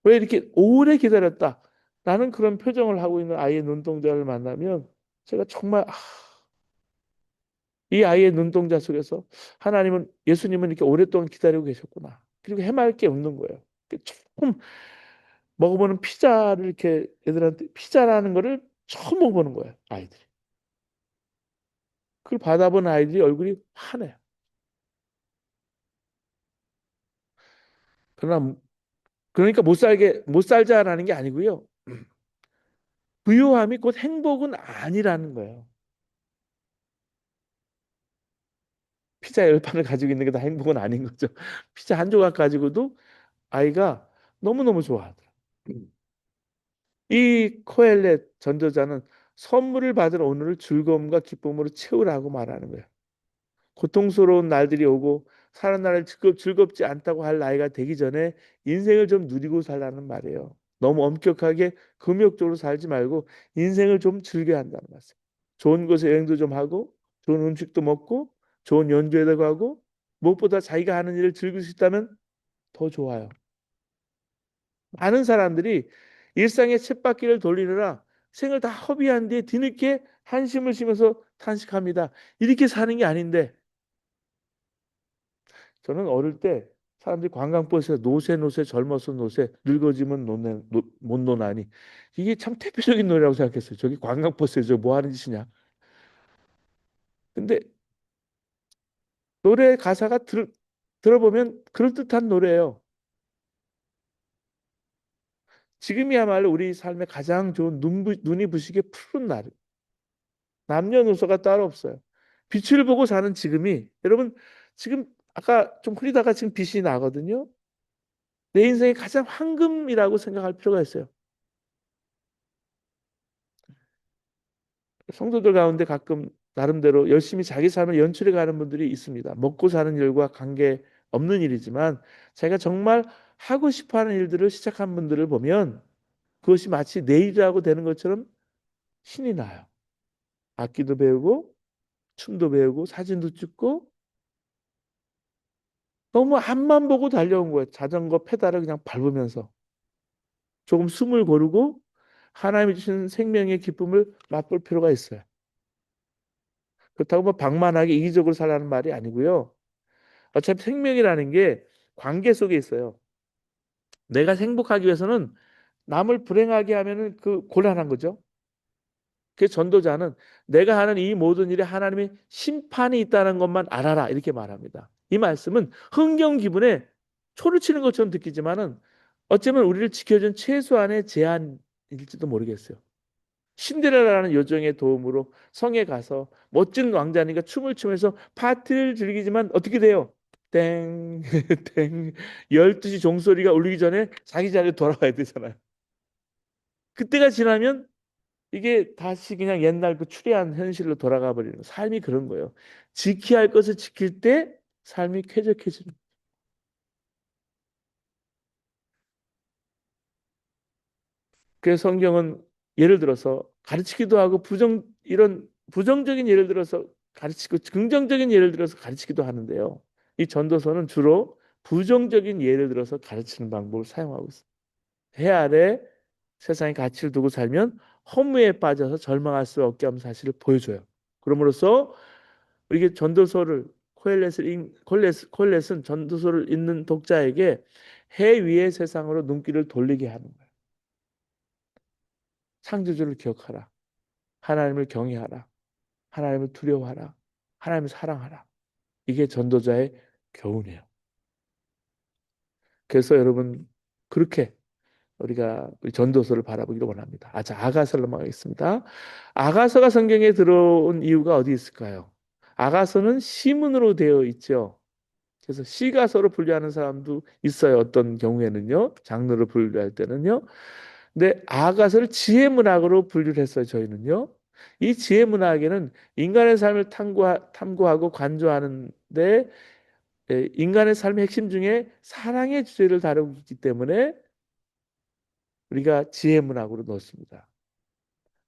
왜 이렇게 오래 기다렸다? 나는 그런 표정을 하고 있는 아이의 눈동자를 만나면 제가 정말 이 아이의 눈동자 속에서 하나님은 예수님은 이렇게 오랫동안 기다리고 계셨구나. 그리고 해맑게 웃는 거예요. 처음 먹어보는 피자를 이렇게 애들한테 피자라는 거를 처음 먹어보는 거예요. 아이들이. 그걸 받아본 아이들이 얼굴이 환해요. 그러나 그러니까 못 살자라는 게 아니고요. 부유함이 곧 행복은 아니라는 거예요. 피자 열 판을 가지고 있는 게 다 행복은 아닌 거죠. 피자 한 조각 가지고도 아이가 너무너무 좋아하더라. 이 코엘렛 전도자는 선물을 받은 오늘을 즐거움과 기쁨으로 채우라고 말하는 거예요. 고통스러운 날들이 오고 사는 날을 즐겁지 않다고 할 나이가 되기 전에 인생을 좀 누리고 살라는 말이에요. 너무 엄격하게 금욕적으로 살지 말고 인생을 좀 즐겨야 한다는 말씀. 좋은 곳에 여행도 좀 하고 좋은 음식도 먹고 좋은 연주회도 가고 무엇보다 자기가 하는 일을 즐길 수 있다면 더 좋아요. 많은 사람들이 일상의 쳇바퀴를 돌리느라 생을 다 허비한 뒤에 뒤늦게 한심을 쉬면서 탄식합니다. 이렇게 사는 게 아닌데 저는 어릴 때 사람들이 관광버스에서 노세 젊어서 노세 늙어지면 못 노나니 이게 참 대표적인 노래라고 생각했어요. 저기 관광버스에서 뭐 하는 짓이냐. 근데 노래 가사가 들어보면 그럴듯한 노래예요. 지금이야말로 우리 삶의 가장 좋은 눈이 부시게 푸른 날. 남녀노소가 따로 없어요. 빛을 보고 사는 지금이 여러분 지금 아까 좀 흐리다가 지금 빛이 나거든요. 내 인생의 가장 황금이라고 생각할 필요가 있어요. 성도들 가운데 가끔 나름대로 열심히 자기 삶을 연출해 가는 분들이 있습니다. 먹고 사는 일과 관계 없는 일이지만 자기가 정말 하고 싶어 하는 일들을 시작한 분들을 보면 그것이 마치 내일이라고 되는 것처럼 신이 나요. 악기도 배우고 춤도 배우고 사진도 찍고 너무 앞만 보고 달려온 거예요. 자전거 페달을 그냥 밟으면서 조금 숨을 고르고 하나님이 주신 생명의 기쁨을 맛볼 필요가 있어요. 그렇다고 뭐 방만하게 이기적으로 살라는 말이 아니고요. 어차피 생명이라는 게 관계 속에 있어요. 내가 행복하기 위해서는 남을 불행하게 하면은 그 곤란한 거죠. 그 전도자는 내가 하는 이 모든 일에 하나님의 심판이 있다는 것만 알아라 이렇게 말합니다. 이 말씀은 흥경 기분에 초를 치는 것처럼 느끼지만은 어쩌면 우리를 지켜준 최소한의 제안일지도 모르겠어요. 신데렐라라는 요정의 도움으로 성에 가서 멋진 왕자니까 춤을 추면서 파티를 즐기지만 어떻게 돼요? 땡, 땡. 12시 종소리가 울리기 전에 자기 자리에 돌아와야 되잖아요. 그때가 지나면 이게 다시 그냥 옛날 그 추리한 현실로 돌아가 버리는 삶이 그런 거예요. 지켜야 할 것을 지킬 때 삶이 쾌적해지는. 그래서 성경은 예를 들어서 가르치기도 하고 이런 부정적인 예를 들어서 가르치고 긍정적인 예를 들어서 가르치기도 하는데요. 이 전도서는 주로 부정적인 예를 들어서 가르치는 방법을 사용하고 있습니다. 해 아래 세상의 가치를 두고 살면 허무에 빠져서 절망할 수 없게 하는 사실을 보여줘요. 그럼으로써 우리에게 전도서를 코엘렛은 전도서를 읽는 독자에게 해 위의 세상으로 눈길을 돌리게 하는 거예요. 창조주를 기억하라. 하나님을 경외하라. 하나님을 두려워하라. 하나님을 사랑하라. 이게 전도자의 교훈이에요. 그래서 여러분 그렇게 우리가 우리 전도서를 바라보기를 원합니다. 자, 아가서로 넘어가겠습니다. 아가서가 성경에 들어온 이유가 어디 있을까요? 아가서는 시문으로 되어 있죠. 그래서 시가서로 분류하는 사람도 있어요. 어떤 경우에는요. 장르로 분류할 때는요. 근데 아가서를 지혜문학으로 분류를 했어요. 저희는요. 이 지혜문학에는 인간의 삶을 탐구하고 관조하는데 인간의 삶의 핵심 중에 사랑의 주제를 다루고 있기 때문에 우리가 지혜문학으로 넣었습니다.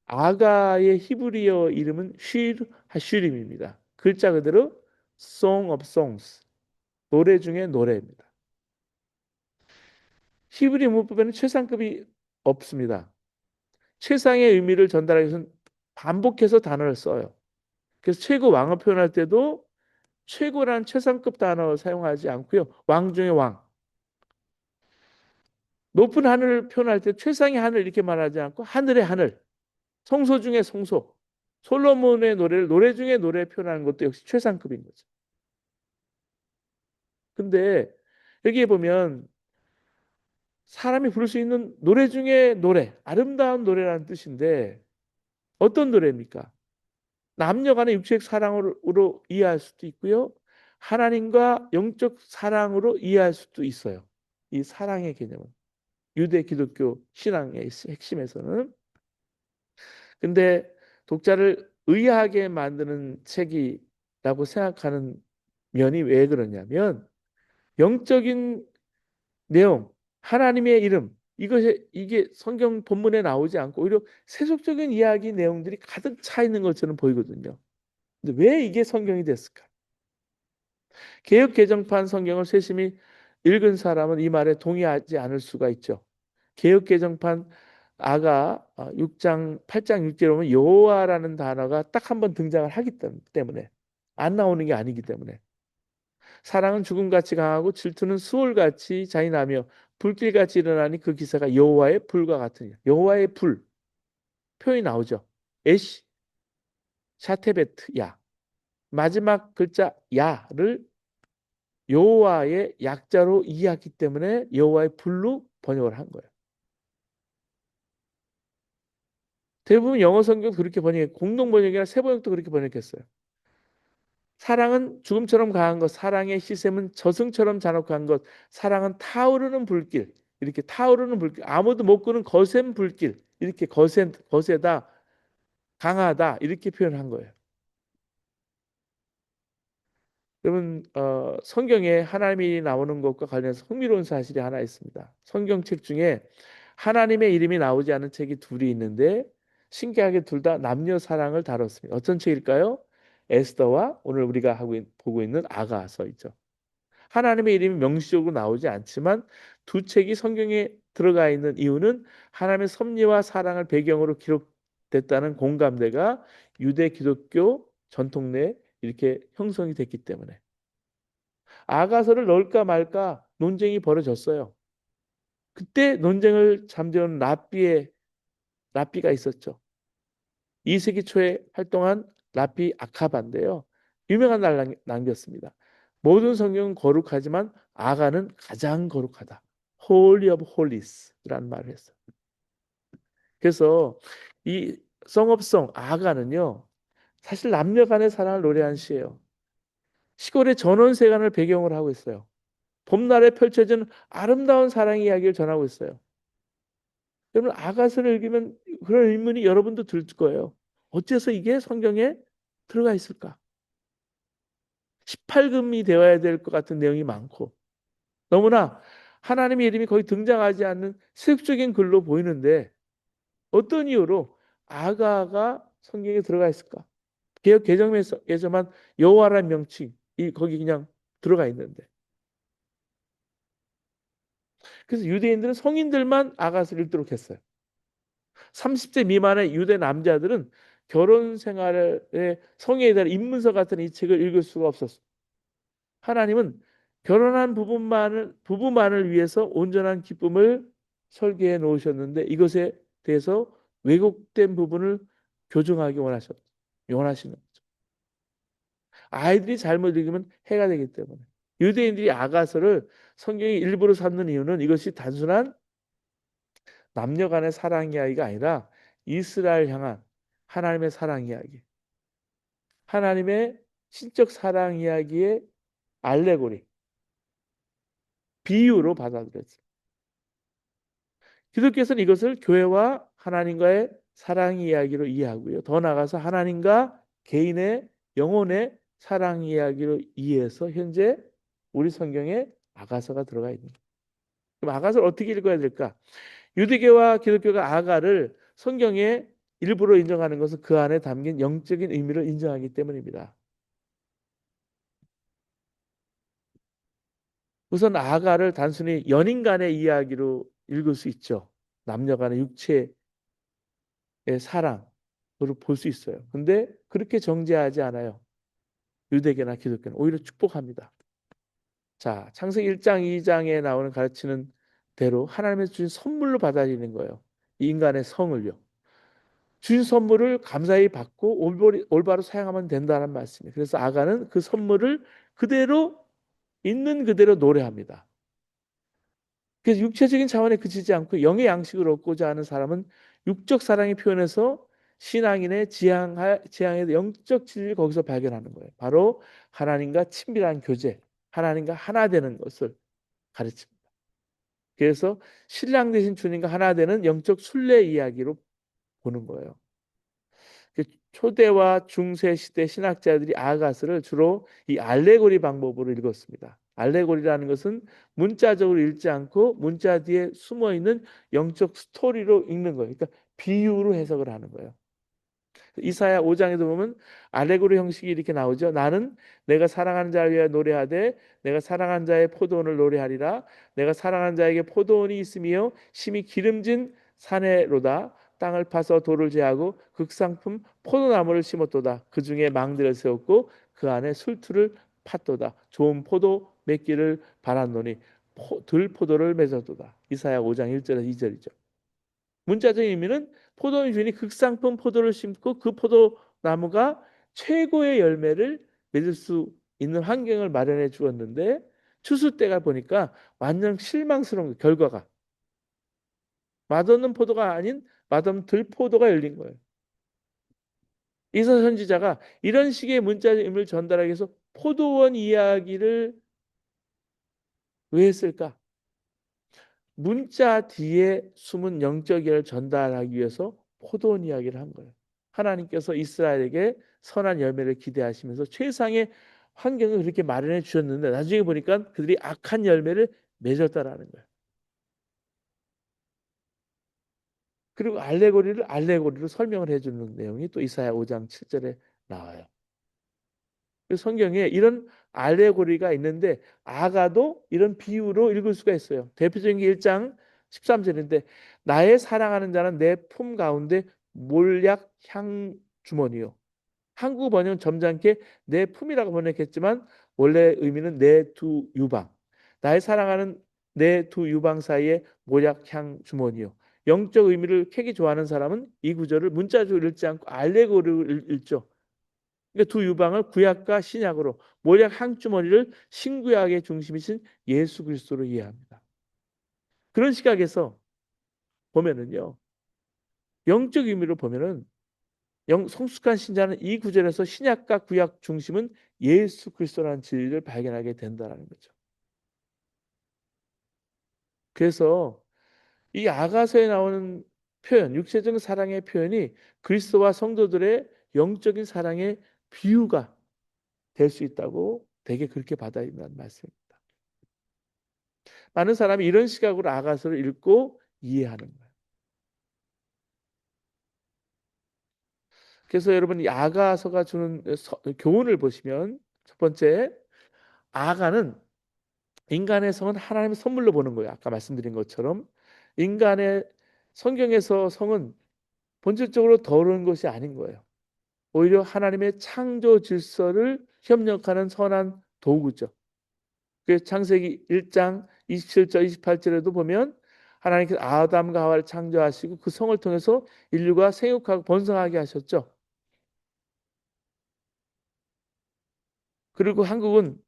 아가의 히브리어 이름은 쉔 하슈림입니다. 글자 그대로 Song of Songs, 노래 중에 노래입니다. 히브리 문법에는 최상급이 없습니다. 최상의 의미를 전달하기 위해서는 반복해서 단어를 써요. 그래서 최고 왕을 표현할 때도 최고란 최상급 단어 사용하지 않고요. 왕 중에 왕. 높은 하늘을 표현할 때 최상의 하늘 이렇게 말하지 않고 하늘의 하늘. 성소 중에 성소. 솔로몬의 노래를 노래 중에 노래 표현하는 것도 역시 최상급인 거죠. 근데 여기에 보면 사람이 부를 수 있는 노래 중에 노래, 아름다운 노래라는 뜻인데 어떤 노래입니까? 남녀 간의 육체적 사랑으로 이해할 수도 있고요. 하나님과 영적 사랑으로 이해할 수도 있어요. 이 사랑의 개념은 유대 기독교 신앙의 핵심에서는. 근데 독자를 의아하게 만드는 책이라고 생각하는 면이 왜 그러냐면 영적인 내용, 하나님의 이름 이게 성경 본문에 나오지 않고 오히려 세속적인 이야기 내용들이 가득 차 있는 것처럼 보이거든요. 근데 왜 이게 성경이 됐을까? 개역 개정판 성경을 세심히 읽은 사람은 이 말에 동의하지 않을 수가 있죠. 개역 개정판 아가 6장 8장 6절에 보면 여호와라는 단어가 딱 한 번 등장을 하기 때문에 안 나오는 게 아니기 때문에 사랑은 죽음같이 강하고 질투는 수월같이 잔인하며 불길같이 일어나니 그 기사가 여호와의 불과 같으니 여호와의 불 표현이 나오죠. 에시 샤테베트 야 마지막 글자 야를 여호와의 약자로 이해했기 때문에 여호와의 불로 번역을 한 거예요. 대부분 영어 성경 그렇게 번역해 공동 번역이나 새 번역도 그렇게 번역했어요. 사랑은 죽음처럼 강한 것, 사랑의 시샘은 저승처럼 잔혹한 것, 사랑은 타오르는 불길, 이렇게 타오르는 불길, 아무도 못 끄는 거센 불길, 이렇게 거세다, 강하다 이렇게 표현한 거예요. 여러분 성경에 하나님이 나오는 것과 관련해서 흥미로운 사실이 하나 있습니다. 성경책 중에 하나님의 이름이 나오지 않은 책이 둘이 있는데 신기하게 둘 다 남녀 사랑을 다뤘습니다. 어떤 책일까요? 에스더와 오늘 우리가 보고 있는 아가서이죠. 하나님의 이름이 명시적으로 나오지 않지만 두 책이 성경에 들어가 있는 이유는 하나님의 섭리와 사랑을 배경으로 기록됐다는 공감대가 유대 기독교 전통 내에 이렇게 형성이 됐기 때문에 아가서를 넣을까 말까 논쟁이 벌어졌어요. 그때 논쟁을 잠재운 랍비가 있었죠. 2세기 초에 활동한 랍비 아카바인데요. 유명한 날 남겼습니다. 모든 성경은 거룩하지만 아가는 가장 거룩하다. Holy of Holies라는 말을 했어요. 그래서 이 Song of Song 아가는요. 사실 남녀 간의 사랑을 노래한 시예요. 시골의 전원세간을 배경으로 하고 있어요. 봄날에 펼쳐지는 아름다운 사랑 이야기를 전하고 있어요. 여러분 아가서를 읽으면 그런 의문이 여러분도 들 거예요. 어째서 이게 성경에 들어가 있을까? 18금이 되어야 될 것 같은 내용이 많고 너무나 하나님의 이름이 거의 등장하지 않는 세속적인 글로 보이는데 어떤 이유로 아가가 성경에 들어가 있을까? 개역 개정에서만 여호와라는 명칭이 거기 그냥 들어가 있는데 그래서 유대인들은 성인들만 아가서를 읽도록 했어요. 30세 미만의 유대 남자들은 결혼 생활에 성에 대한 입문서 같은 이 책을 읽을 수가 없었어요. 하나님은 결혼한 부부만을 위해서 온전한 기쁨을 설계해 놓으셨는데 이것에 대해서 왜곡된 부분을 교정하기 원하시는 거죠. 아이들이 잘못 읽으면 해가 되기 때문에. 유대인들이 아가서를 성경의 일부로 삼는 이유는 이것이 단순한 남녀 간의 사랑 이야기가 아니라 이스라엘 향한 하나님의 사랑 이야기, 하나님의 신적 사랑 이야기의 알레고리, 비유로 받아들였어요. 기독교에서는 이것을 교회와 하나님과의 사랑 이야기로 이해하고요. 더 나아가서 하나님과 개인의 영혼의 사랑 이야기로 이해해서 현재 우리 성경에 아가서가 들어가 있는 거예요. 그럼 아가서를 어떻게 읽어야 될까? 유대교와 기독교가 아가를 성경에 일부러 인정하는 것은 그 안에 담긴 영적인 의미를 인정하기 때문입니다. 우선 아가를 단순히 연인 간의 이야기로 읽을 수 있죠. 남녀 간의 육체의 사랑으로 볼 수 있어요. 근데 그렇게 정죄하지 않아요. 유대교나 기독교는 오히려 축복합니다. 자, 창세기 1장, 2장에 나오는 가르치는 대로 하나님의 주신 선물로 받아들이는 거예요. 이 인간의 성을요. 주신 선물을 감사히 받고 올바로 사용하면 된다는 말씀이에요. 그래서 아가는 그 선물을 그대로 있는 그대로 노래합니다. 그래서 육체적인 차원에 그치지 않고 영의 양식을 얻고자 하는 사람은 육적 사랑의 표현에서 신앙인의 지향의 영적 진리를 거기서 발견하는 거예요. 바로 하나님과 친밀한 교제, 하나님과 하나 되는 것을 가르칩니다. 그래서 신랑 대신 주님과 하나 되는 영적 순례 이야기로 보는 거예요. 그 초대와 중세 시대 신학자들이 아가스를 주로 이 알레고리 방법으로 읽었습니다. 알레고리라는 것은 문자적으로 읽지 않고 문자 뒤에 숨어 있는 영적 스토리로 읽는 거예요. 그러니까 비유로 해석을 하는 거예요. 이사야 5장에도 보면 알레고리 형식이 이렇게 나오죠. 나는 내가 사랑하는 자를 위하여 노래하되 내가 사랑하는 자의 포도원을 노래하리라. 내가 사랑하는 자에게 포도원이 있으며 심히 기름진 사내로다. 땅을 파서 돌을 제하고 극상품 포도나무를 심었도다. 그 중에 망대를 세웠고 그 안에 술투를 팠도다. 좋은 포도 맺기를 바랐노니 들포도를 맺었도다. 이사야 5장 1절에서 2절이죠. 문자적인 의미는 포도원 주인이 극상품 포도를 심고 그 포도나무가 최고의 열매를 맺을 수 있는 환경을 마련해 주었는데 추수 때가 보니까 완전 실망스러운 결과가 맛없는 포도가 아닌 맛없는 들포도가 열린 거예요. 이서 선지자가 이런 식의 문자적 의미를 전달하기 위해서 포도원 이야기를 왜 했을까? 문자 뒤에 숨은 영적 이야기를 전달하기 위해서 포도원 이야기를 한 거예요. 하나님께서 이스라엘에게 선한 열매를 기대하시면서 최상의 환경을 그렇게 마련해 주셨는데 나중에 보니까 그들이 악한 열매를 맺었다라는 거예요. 그리고 알레고리로 설명을 해주는 내용이 또 이사야 5장 7절에 나와요. 성경에 이런 알레고리가 있는데 아가도 이런 비유로 읽을 수가 있어요. 대표적인 게 1장 13절인데 나의 사랑하는 자는 내 품 가운데 몰약 향 주머니요. 한국 번역은 점잖게 내 품이라고 번역했지만 원래 의미는 내 두 유방. 나의 사랑하는 내 두 유방 사이에 몰약 향 주머니요. 영적 의미를 캐기 좋아하는 사람은 이 구절을 문자적으로 읽지 않고 알레고리로 읽죠. 그러니까 두 유방을 구약과 신약으로 모략 한 주머니를 신구약의 중심이신 예수 그리스도로 이해합니다. 그런 시각에서 보면은요. 영적 의미로 보면은 성숙한 신자는 이 구절에서 신약과 구약 중심은 예수 그리스도라는 진리를 발견하게 된다는 거죠. 그래서 이 아가서에 나오는 표현, 육체적인 사랑의 표현이 그리스도와 성도들의 영적인 사랑의 비유가 될 수 있다고 되게 그렇게 받아들인다는 말씀입니다. 많은 사람이 이런 시각으로 아가서를 읽고 이해하는 거예요. 그래서 여러분 이 아가서가 주는 교훈을 보시면 첫 번째 아가는 인간의 성은 하나님의 선물로 보는 거예요. 아까 말씀드린 것처럼 인간의 성경에서 성은 본질적으로 더러운 것이 아닌 거예요. 오히려 하나님의 창조 질서를 협력하는 선한 도구죠. 그 창세기 1장 27절 28절에도 보면 하나님께서 아담과 하와를 창조하시고 그 성을 통해서 인류가 생육하고 번성하게 하셨죠. 그리고 한국은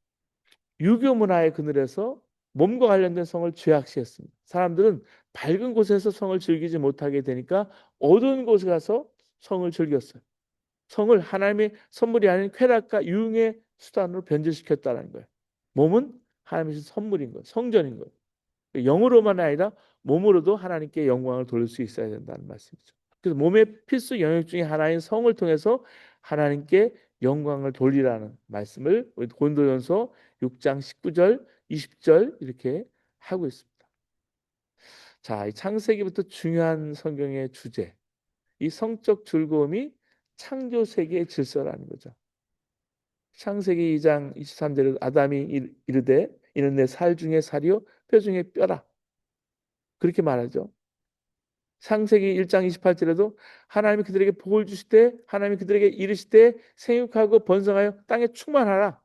유교 문화의 그늘에서 몸과 관련된 성을 죄악시했습니다. 사람들은 밝은 곳에서 성을 즐기지 못하게 되니까 어두운 곳에 가서 성을 즐겼어요. 성을 하나님의 선물이 아닌 쾌락과 유흥의 수단으로 변질시켰다는 거예요. 몸은 하나님의 선물인 거예요. 성전인 거예요. 영으로만 아니라 몸으로도 하나님께 영광을 돌릴 수 있어야 된다는 말씀이죠. 그래서 몸의 필수 영역 중에 하나인 성을 통해서 하나님께 영광을 돌리라는 말씀을 우리 고린도전서 6장 19절, 20절 이렇게 하고 있습니다. 자, 이 창세기부터 중요한 성경의 주제, 이 성적 즐거움이 창조 세계의 질서라는 거죠. 창세기 2장 23절에 아담이 이르되 이는 내 살 중에 살이요 뼈 중에 뼈라. 그렇게 말하죠. 창세기 1장 28절에도 하나님이 그들에게 복을 주실 때 하나님이 그들에게 이르실 때 생육하고 번성하여 땅에 충만하라.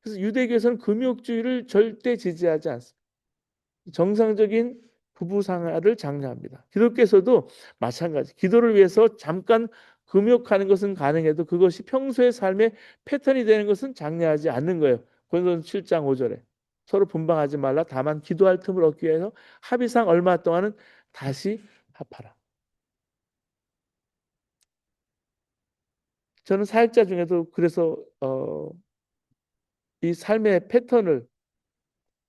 그래서 유대교에서는 금욕주의를 절대 지지하지 않습니다. 정상적인 부부 생활을 장려합니다. 기독교에서도 마찬가지. 기도를 위해서 잠깐 금욕하는 것은 가능해도 그것이 평소의 삶의 패턴이 되는 것은 장려하지 않는 거예요. 고린도서 7장 5절에 서로 분방하지 말라. 다만 기도할 틈을 얻기 위해서 합의상 얼마 동안은 다시 합하라. 저는 사역자 중에도 그래서 이 삶의 패턴을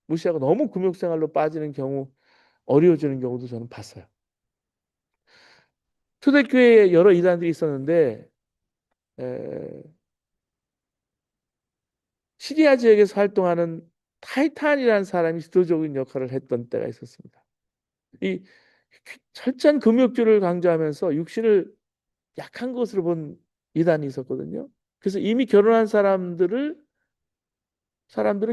무시하고 너무 금욕 생활로 빠지는 경우 어려워지는 경우도 저는 봤어요. 초대교회에 여러 이단들이 있었는데 에, 시리아 지역에서 활동하는 타이탄이라는 사람이 지도적인 역할을 했던 때가 있었습니다. 이 철저한 금욕주를 강조하면서 육신을 약한 것으로 본 이단이 있었거든요. 그래서 이미 결혼한 사람들은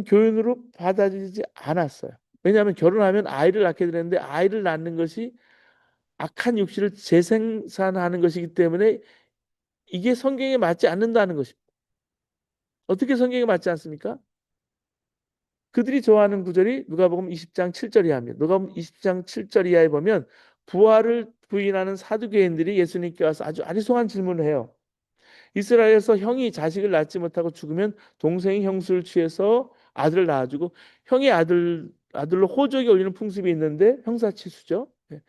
교인으로 받아들이지 않았어요. 왜냐하면 결혼하면 아이를 낳게 되는데 아이를 낳는 것이 악한 육신을 재생산하는 것이기 때문에 이게 성경에 맞지 않는다는 것입니다. 어떻게 성경에 맞지 않습니까? 그들이 좋아하는 구절이 누가복음 20장 7절 이하입니다. 누가복음 20장 7절 이하에 보면 부활을 부인하는 사두개인들이 예수님께 와서 아주 아리송한 질문을 해요. 이스라엘에서 형이 자식을 낳지 못하고 죽으면 동생이 형수를 취해서 아들을 낳아주고 형이 아들로 호적이 올리는 풍습이 있는데 형사치수죠. 예.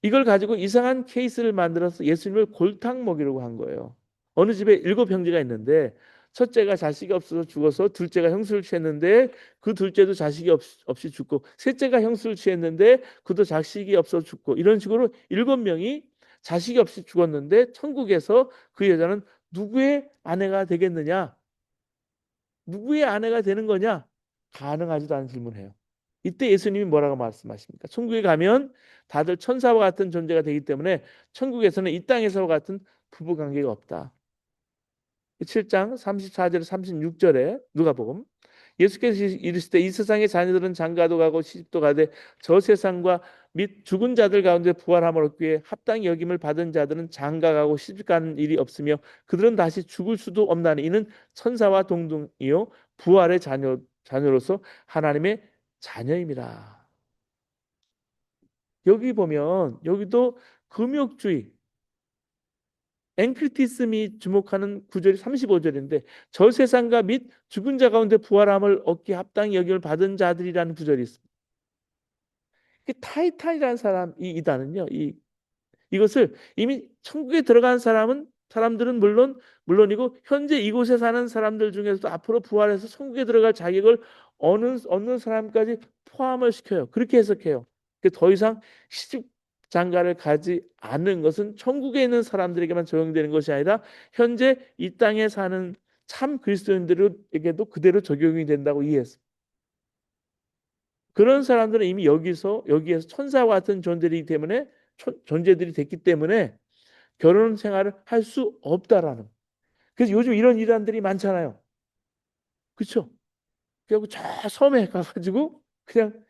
이걸 가지고 이상한 케이스를 만들어서 예수님을 골탕 먹이려고 한 거예요. 어느 집에 7형제가 있는데 첫째가 자식이 없어서 죽어서 둘째가 형수를 취했는데 그 둘째도 자식이 없이 죽고 셋째가 형수를 취했는데 그도 자식이 없어서 죽고 이런 식으로 7명이 자식이 없이 죽었는데 천국에서 그 여자는 누구의 아내가 되겠느냐? 누구의 아내가 되는 거냐? 가능하지도 않은 질문을 해요. 이때 예수님이 뭐라고 말씀하십니까? 천국에 가면 다들 천사와 같은 존재가 되기 때문에 천국에서는 이 땅에서와 같은 부부 관계가 없다. 7장 34절 36절에 누가복음 예수께서 이르시되 이 세상의 자녀들은 장가도 가고 시집도 가되 저 세상과 및 죽은 자들 가운데 부활함을 얻기 위해 합당히 여김을 받은 자들은 장가 가고 시집 가는 일이 없으며 그들은 다시 죽을 수도 없나니 이는 천사와 동등이요 부활의 자녀로서 하나님의 자녀입니다. 여기 보면 여기도 금욕주의 앵크리티스미 주목하는 구절이 35절인데 저 세상과 및 죽은 자 가운데 부활함을 얻기 합당히 여김을 받은 자들이라는 구절이 있습니다. 타이탄이라는 이단은요. 이것을 이미 천국에 들어간 사람들은 물론이고 현재 이곳에 사는 사람들 중에서도 앞으로 부활해서 천국에 들어갈 자격을 얻는 사람까지 포함을 시켜요. 그렇게 해석해요. 더 이상 시집 장가를 가지 않는 것은 천국에 있는 사람들에게만 적용되는 것이 아니라 현재 이 땅에 사는 참 그리스도인들에게도 그대로 적용이 된다고 이해했습니다. 그런 사람들은 이미 여기에서 천사와 같은 존재들이 됐기 때문에 결혼 생활을 할 수 없다라는. 그래서 요즘 이런 일환들이 많잖아요. 그렇죠? 그리고 저 섬에 가가지고 그냥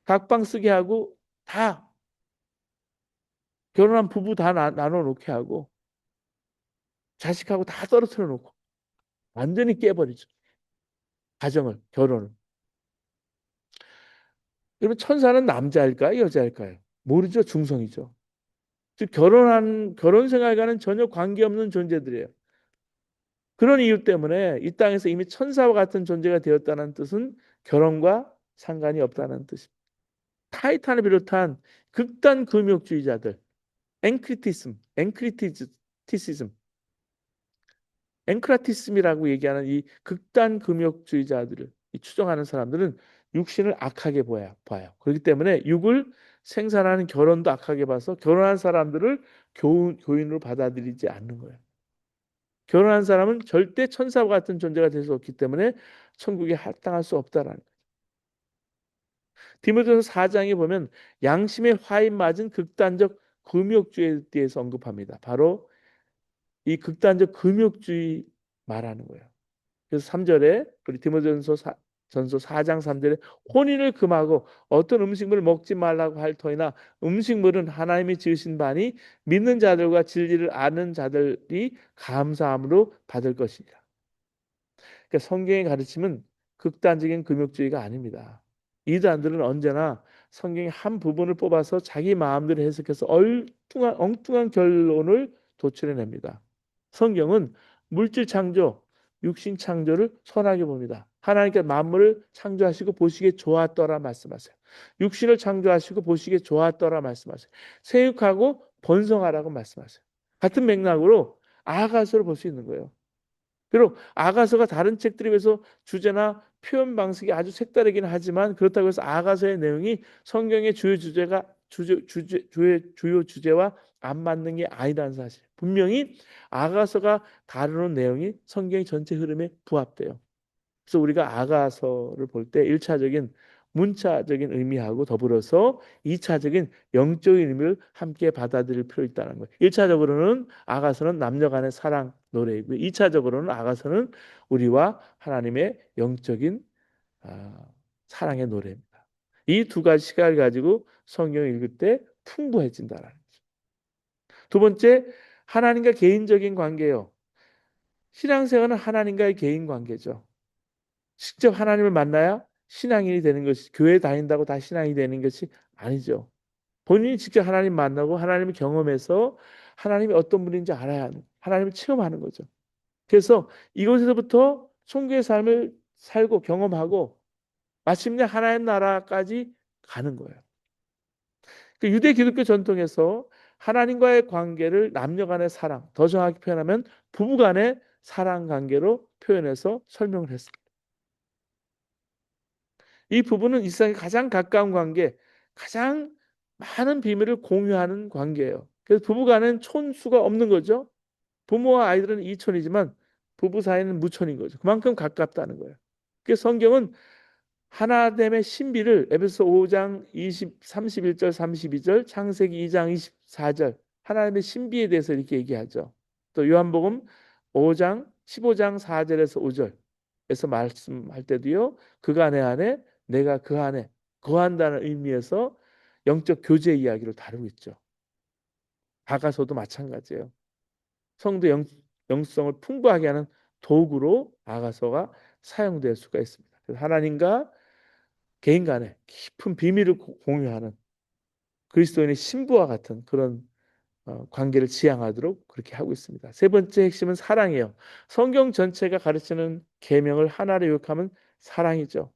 각방 쓰게 하고 다 결혼한 부부 다 나눠 놓게 하고 자식하고 다 떨어뜨려 놓고 완전히 깨버리죠. 가정을, 결혼을. 그러면 천사는 남자일까요? 여자일까요? 모르죠. 중성이죠. 즉 결혼 생활과는 전혀 관계없는 존재들이에요. 그런 이유 때문에 이 땅에서 이미 천사와 같은 존재가 되었다는 뜻은 결혼과 상관이 없다는 뜻입니다. 타이탄을 비롯한 극단 금욕주의자들, 앵크리티시즘, 앵크라티즘이라고 얘기하는 이 극단 금욕주의자들을 추종하는 사람들은 육신을 악하게 봐요. 그렇기 때문에 육을 생산하는 결혼도 악하게 봐서 결혼한 사람들을 교인으로 받아들이지 않는 거예요. 결혼한 사람은 절대 천사와 같은 존재가 될 수 없기 때문에 천국에 합당할 수 없다라는 거예요. 디모데후서 4장에 보면 양심의 화인 맞은 극단적 금욕주의에 대해서 언급합니다. 바로 이 극단적 금욕주의 말하는 거예요. 그래서 3절에 우리 전서 4장 3절에 혼인을 금하고 어떤 음식물을 먹지 말라고 할 터이나 음식물은 하나님이 지으신 바니 믿는 자들과 진리를 아는 자들이 감사함으로 받을 것이니라. 그러니까 성경의 가르침은 극단적인 금욕주의가 아닙니다. 이단들은 언제나 성경의 한 부분을 뽑아서 자기 마음대로 해석해서 엉뚱한 결론을 도출해냅니다. 성경은 물질 창조, 육신 창조를 선하게 봅니다. 하나님께 만물을 창조하시고 보시기에 좋았더라 말씀하세요. 육신을 창조하시고 보시기에 좋았더라 말씀하세요. 생육하고 번성하라고 말씀하세요. 같은 맥락으로 아하가서를 볼 수 있는 거예요. 비록 아가서가 다른 책들에 비해서 주제나 표현 방식이 아주 색다르긴 하지만 그렇다고 해서 아가서의 내용이 성경의 주요 주제와 안 맞는 게 아니라는 사실. 분명히 아가서가 다루는 내용이 성경 전체 흐름에 부합돼요. 그래서 우리가 아가서를 볼 때 1차적인 문자적인 의미하고 더불어서 2차적인 영적인 의미를 함께 받아들일 필요 있다는 거예요. 1차적으로는 아가서는 남녀 간의 사랑 노래이고요. 2차적으로는 아가서는 우리와 하나님의 영적인 아, 사랑의 노래입니다. 이 두 가지 시각을 가지고 성경을 읽을 때 풍부해진다는 거죠. 두 번째, 하나님과 개인적인 관계요. 신앙생활은 하나님과의 개인 관계죠. 직접 하나님을 만나야 신앙인이 되는 것이 교회 다닌다고 다 신앙이 되는 것이 아니죠. 본인이 직접 하나님 만나고 하나님을 경험해서 하나님이 어떤 분인지 알아야 하는 하나님을 체험하는 거죠. 그래서 이곳에서부터 천국의 삶을 살고 경험하고 마침내 하나님 나라까지 가는 거예요. 그 유대 기독교 전통에서 하나님과의 관계를 남녀 간의 사랑, 더 정확히 표현하면 부부 간의 사랑 관계로 표현해서 설명을 했습니다. 이 부부는 이 세상에 가장 가까운 관계, 가장 많은 비밀을 공유하는 관계예요. 그래서 부부간은 촌수가 없는 거죠. 부모와 아이들은 이촌이지만 부부 사이는 무촌인 거죠. 그만큼 가깝다는 거예요. 그래서 성경은 하나됨의 신비를 에베소 5장 31절 32절 창세기 2장 24절 하나님의 신비에 대해서 이렇게 얘기하죠. 또 요한복음 5장 15장 4절에서 5절에서 말씀할 때도요. 그가 내 안에 내가 그 안에 거한다는 의미에서 영적 교제 이야기를 다루고 있죠. 다가서도 마찬가지예요. 성도 영성을 풍부하게 하는 도구로 아가서가 사용될 수가 있습니다. 하나님과 개인 간의 깊은 비밀을 공유하는 그리스도인의 신부와 같은 그런 관계를 지향하도록 그렇게 하고 있습니다. 세 번째 핵심은 사랑이에요. 성경 전체가 가르치는 계명을 하나로 요약하면 사랑이죠.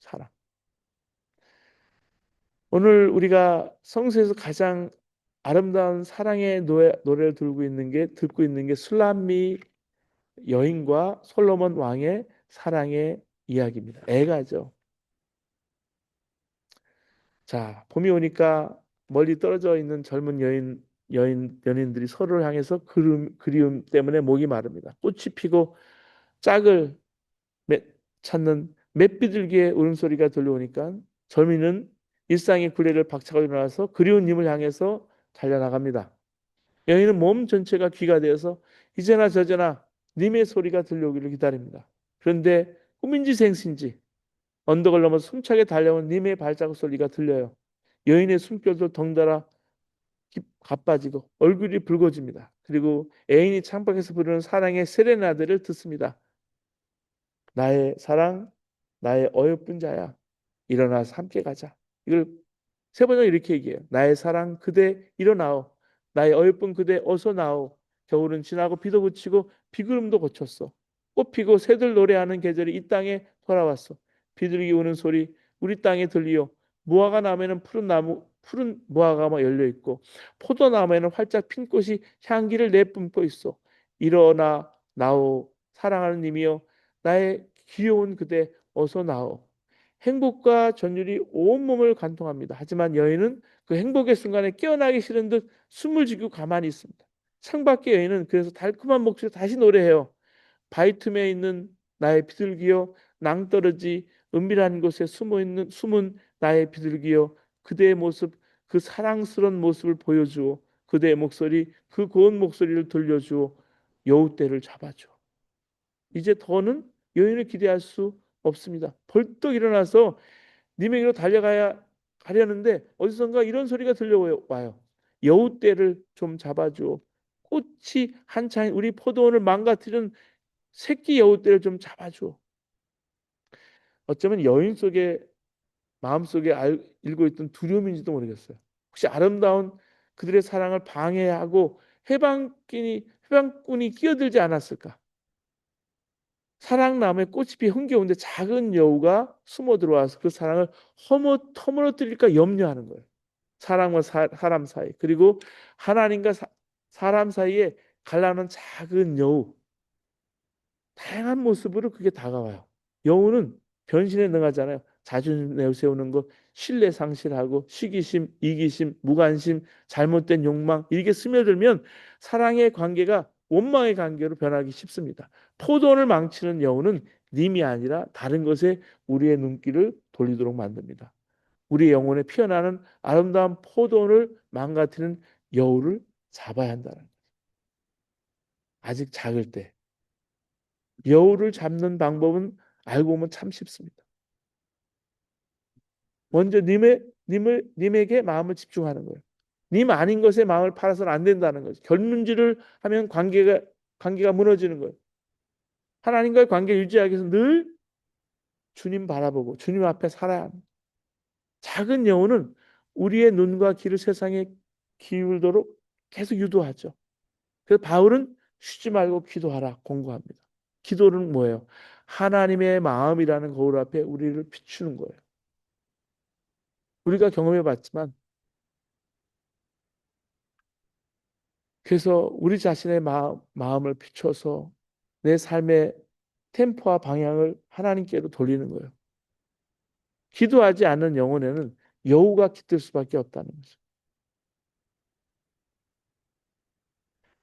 사랑. 오늘 우리가 성서에서 가장 아름다운 사랑의 노래를 듣고 있는 게 술람미 여인과 솔로몬 왕의 사랑의 이야기입니다. 애가죠. 자, 봄이 오니까 멀리 떨어져 있는 젊은 연인들이 서로를 향해서 그리움 때문에 목이 마릅니다. 꽃이 피고 짝을 찾는 맷비둘기의 울음소리가 들려오니까 젊이는 일상의 굴레를 박차고 일어나서 그리운 님을 향해서 달려나갑니다. 여인은 몸 전체가 귀가 되어서 이제나 저제나 님의 소리가 들려오기를 기다립니다. 그런데 꿈인지 생신지 언덕을 넘어 숨차게 달려온 님의 발자국 소리가 들려요. 여인의 숨결도 덩달아 가빠지고 얼굴이 붉어집니다. 그리고 애인이 창밖에서 부르는 사랑의 세레나데를 듣습니다. 나의 사랑, 나의 어여쁜 자야. 일어나서 함께 가자. 이걸 세 번을 이렇게 얘기해요. 나의 사랑 그대 일어나오. 나의 어여쁜 그대 어서 나오. 겨울은 지나고 비도 그치고 비구름도 그쳤어. 꽃 피고 새들 노래하는 계절이 이 땅에 돌아왔어. 비둘기 우는 소리 우리 땅에 들리요. 무화과 나무에는 푸른 나무 푸른 무화과가 열려 있고 포도나무에는 활짝 핀 꽃이 향기를 내뿜고 있어. 일어나 나오 사랑하는 님이여 나의 귀여운 그대 어서 나오. 행복과 전율이 온몸을 관통합니다. 하지만 여인은 그 행복의 순간에 깨어나기 싫은 듯 숨을 지고 가만히 있습니다. 창밖의 여인은 그래서 달콤한 목소리로 다시 노래해요. 바위 틈에 있는 나의 비둘기여 낭떠러지 은밀한 곳에 숨은 나의 비둘기여 그대의 모습 그 사랑스러운 모습을 보여주어 그대의 목소리 그 고운 목소리를 들려주어 여우떼를 잡아줘. 이제 더는 여인을 기대할 수 없습니다. 벌떡 일어나서 님에게로 달려가야 가려는데 어디선가 이런 소리가 들려와요. 여우떼를 좀 잡아줘. 꽃이 한창 우리 포도원을 망가뜨리는 새끼 여우떼를 좀 잡아줘. 어쩌면 여인 속에 마음속에 일고 있던 두려움인지도 모르겠어요. 혹시 아름다운 그들의 사랑을 방해하고 해방꾼이 끼어들지 않았을까? 사랑나무에 꽃이 피 흥겨운데 작은 여우가 숨어 들어와서 그 사랑을 허물어뜨릴까 염려하는 거예요. 사람과 사람 사이 그리고 하나님과 사람 사이에 갈라놓은 작은 여우 다양한 모습으로 그게 다가와요. 여우는 변신에 능하잖아요. 자존심 내세우는 것, 신뢰 상실하고 시기심, 이기심, 무관심, 잘못된 욕망 이게 스며들면 사랑의 관계가 원망의 관계로 변하기 쉽습니다. 포도원을 망치는 여우는 님이 아니라 다른 것에 우리의 눈길을 돌리도록 만듭니다. 우리 영혼에 피어나는 아름다운 포도원을 망가뜨리는 여우를 잡아야 한다는 거예요. 아직 작을 때 여우를 잡는 방법은 알고 보면 참 쉽습니다. 먼저 님에게 마음을 집중하는 거예요. 님 아닌 것에 마음을 팔아서는 안 된다는 거죠. 결문지를 하면 관계가 무너지는 거예요. 하나님과의 관계 유지하기 위해서 늘 주님 바라보고 주님 앞에 살아야 합니다. 작은 여우는 우리의 눈과 귀를 세상에 기울도록 계속 유도하죠. 그래서 바울은 쉬지 말고 기도하라 공고합니다. 기도는 뭐예요? 하나님의 마음이라는 거울 앞에 우리를 비추는 거예요. 우리가 경험해 봤지만 그래서 우리 자신의 마음을 비춰서 내 삶의 템포와 방향을 하나님께로 돌리는 거예요. 기도하지 않는 영혼에는 여우가 깃들 수밖에 없다는 거죠.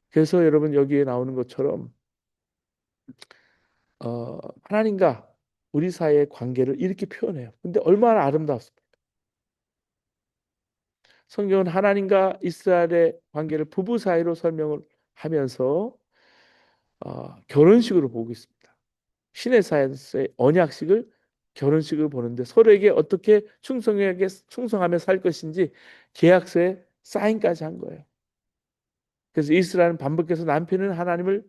그래서 여러분 여기에 나오는 것처럼 하나님과 우리 사이의 관계를 이렇게 표현해요. 근데 얼마나 아름답습니까? 성경은 하나님과 이스라엘의 관계를 부부 사이로 설명을 하면서 결혼식으로 보고 있습니다. 신의 사에서의 언약식을 결혼식을 보는데 서로에게 어떻게 충성하며 살 것인지 계약서에 사인까지 한 거예요. 그래서 이스라엘은 반복해서 남편은 하나님을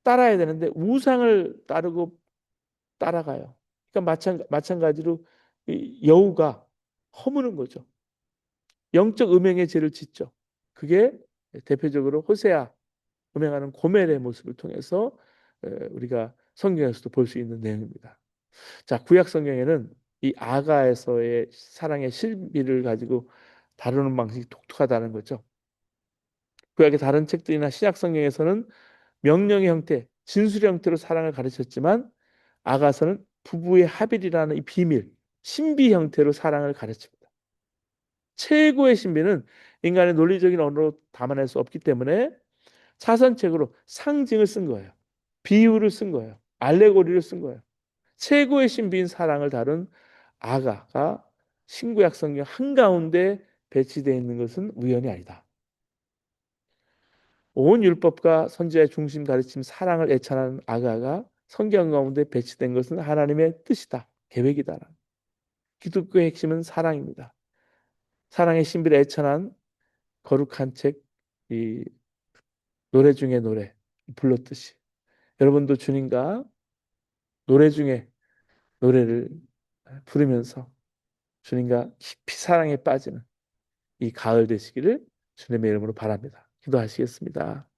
따라야 되는데 우상을 따르고 따라가요. 그러니까 마찬가지로 이 여우가 허무는 거죠. 영적 음행의 죄를 짓죠. 그게 대표적으로 호세아 음행하는 고멜의 모습을 통해서 우리가 성경에서도 볼 수 있는 내용입니다. 자, 구약 성경에는 이 아가에서의 사랑의 실비를 가지고 다루는 방식이 독특하다는 거죠. 구약의 다른 책들이나 신약 성경에서는 명령의 형태, 진술의 형태로 사랑을 가르쳤지만 아가서는 부부의 합일이라는 이 비밀, 신비 형태로 사랑을 가르칩니다. 최고의 신비는 인간의 논리적인 언어로 담아낼 수 없기 때문에 사선책으로 상징을 쓴 거예요. 비유를 쓴 거예요. 알레고리를 쓴 거예요. 최고의 신비인 사랑을 다룬 아가가 신구약 성경 한가운데 배치되어 있는 것은 우연이 아니다. 온 율법과 선지자의 중심 가르침 사랑을 애찬하는 아가가 성경 가운데 배치된 것은 하나님의 뜻이다. 계획이다. 기독교의 핵심은 사랑입니다. 사랑의 신비를 애찬한 거룩한 책, 이 노래 중에 노래 불렀듯이 여러분도 주님과 노래 중에 노래를 부르면서 주님과 깊이 사랑에 빠지는 이 가을 되시기를 주님의 이름으로 바랍니다. 기도하시겠습니다.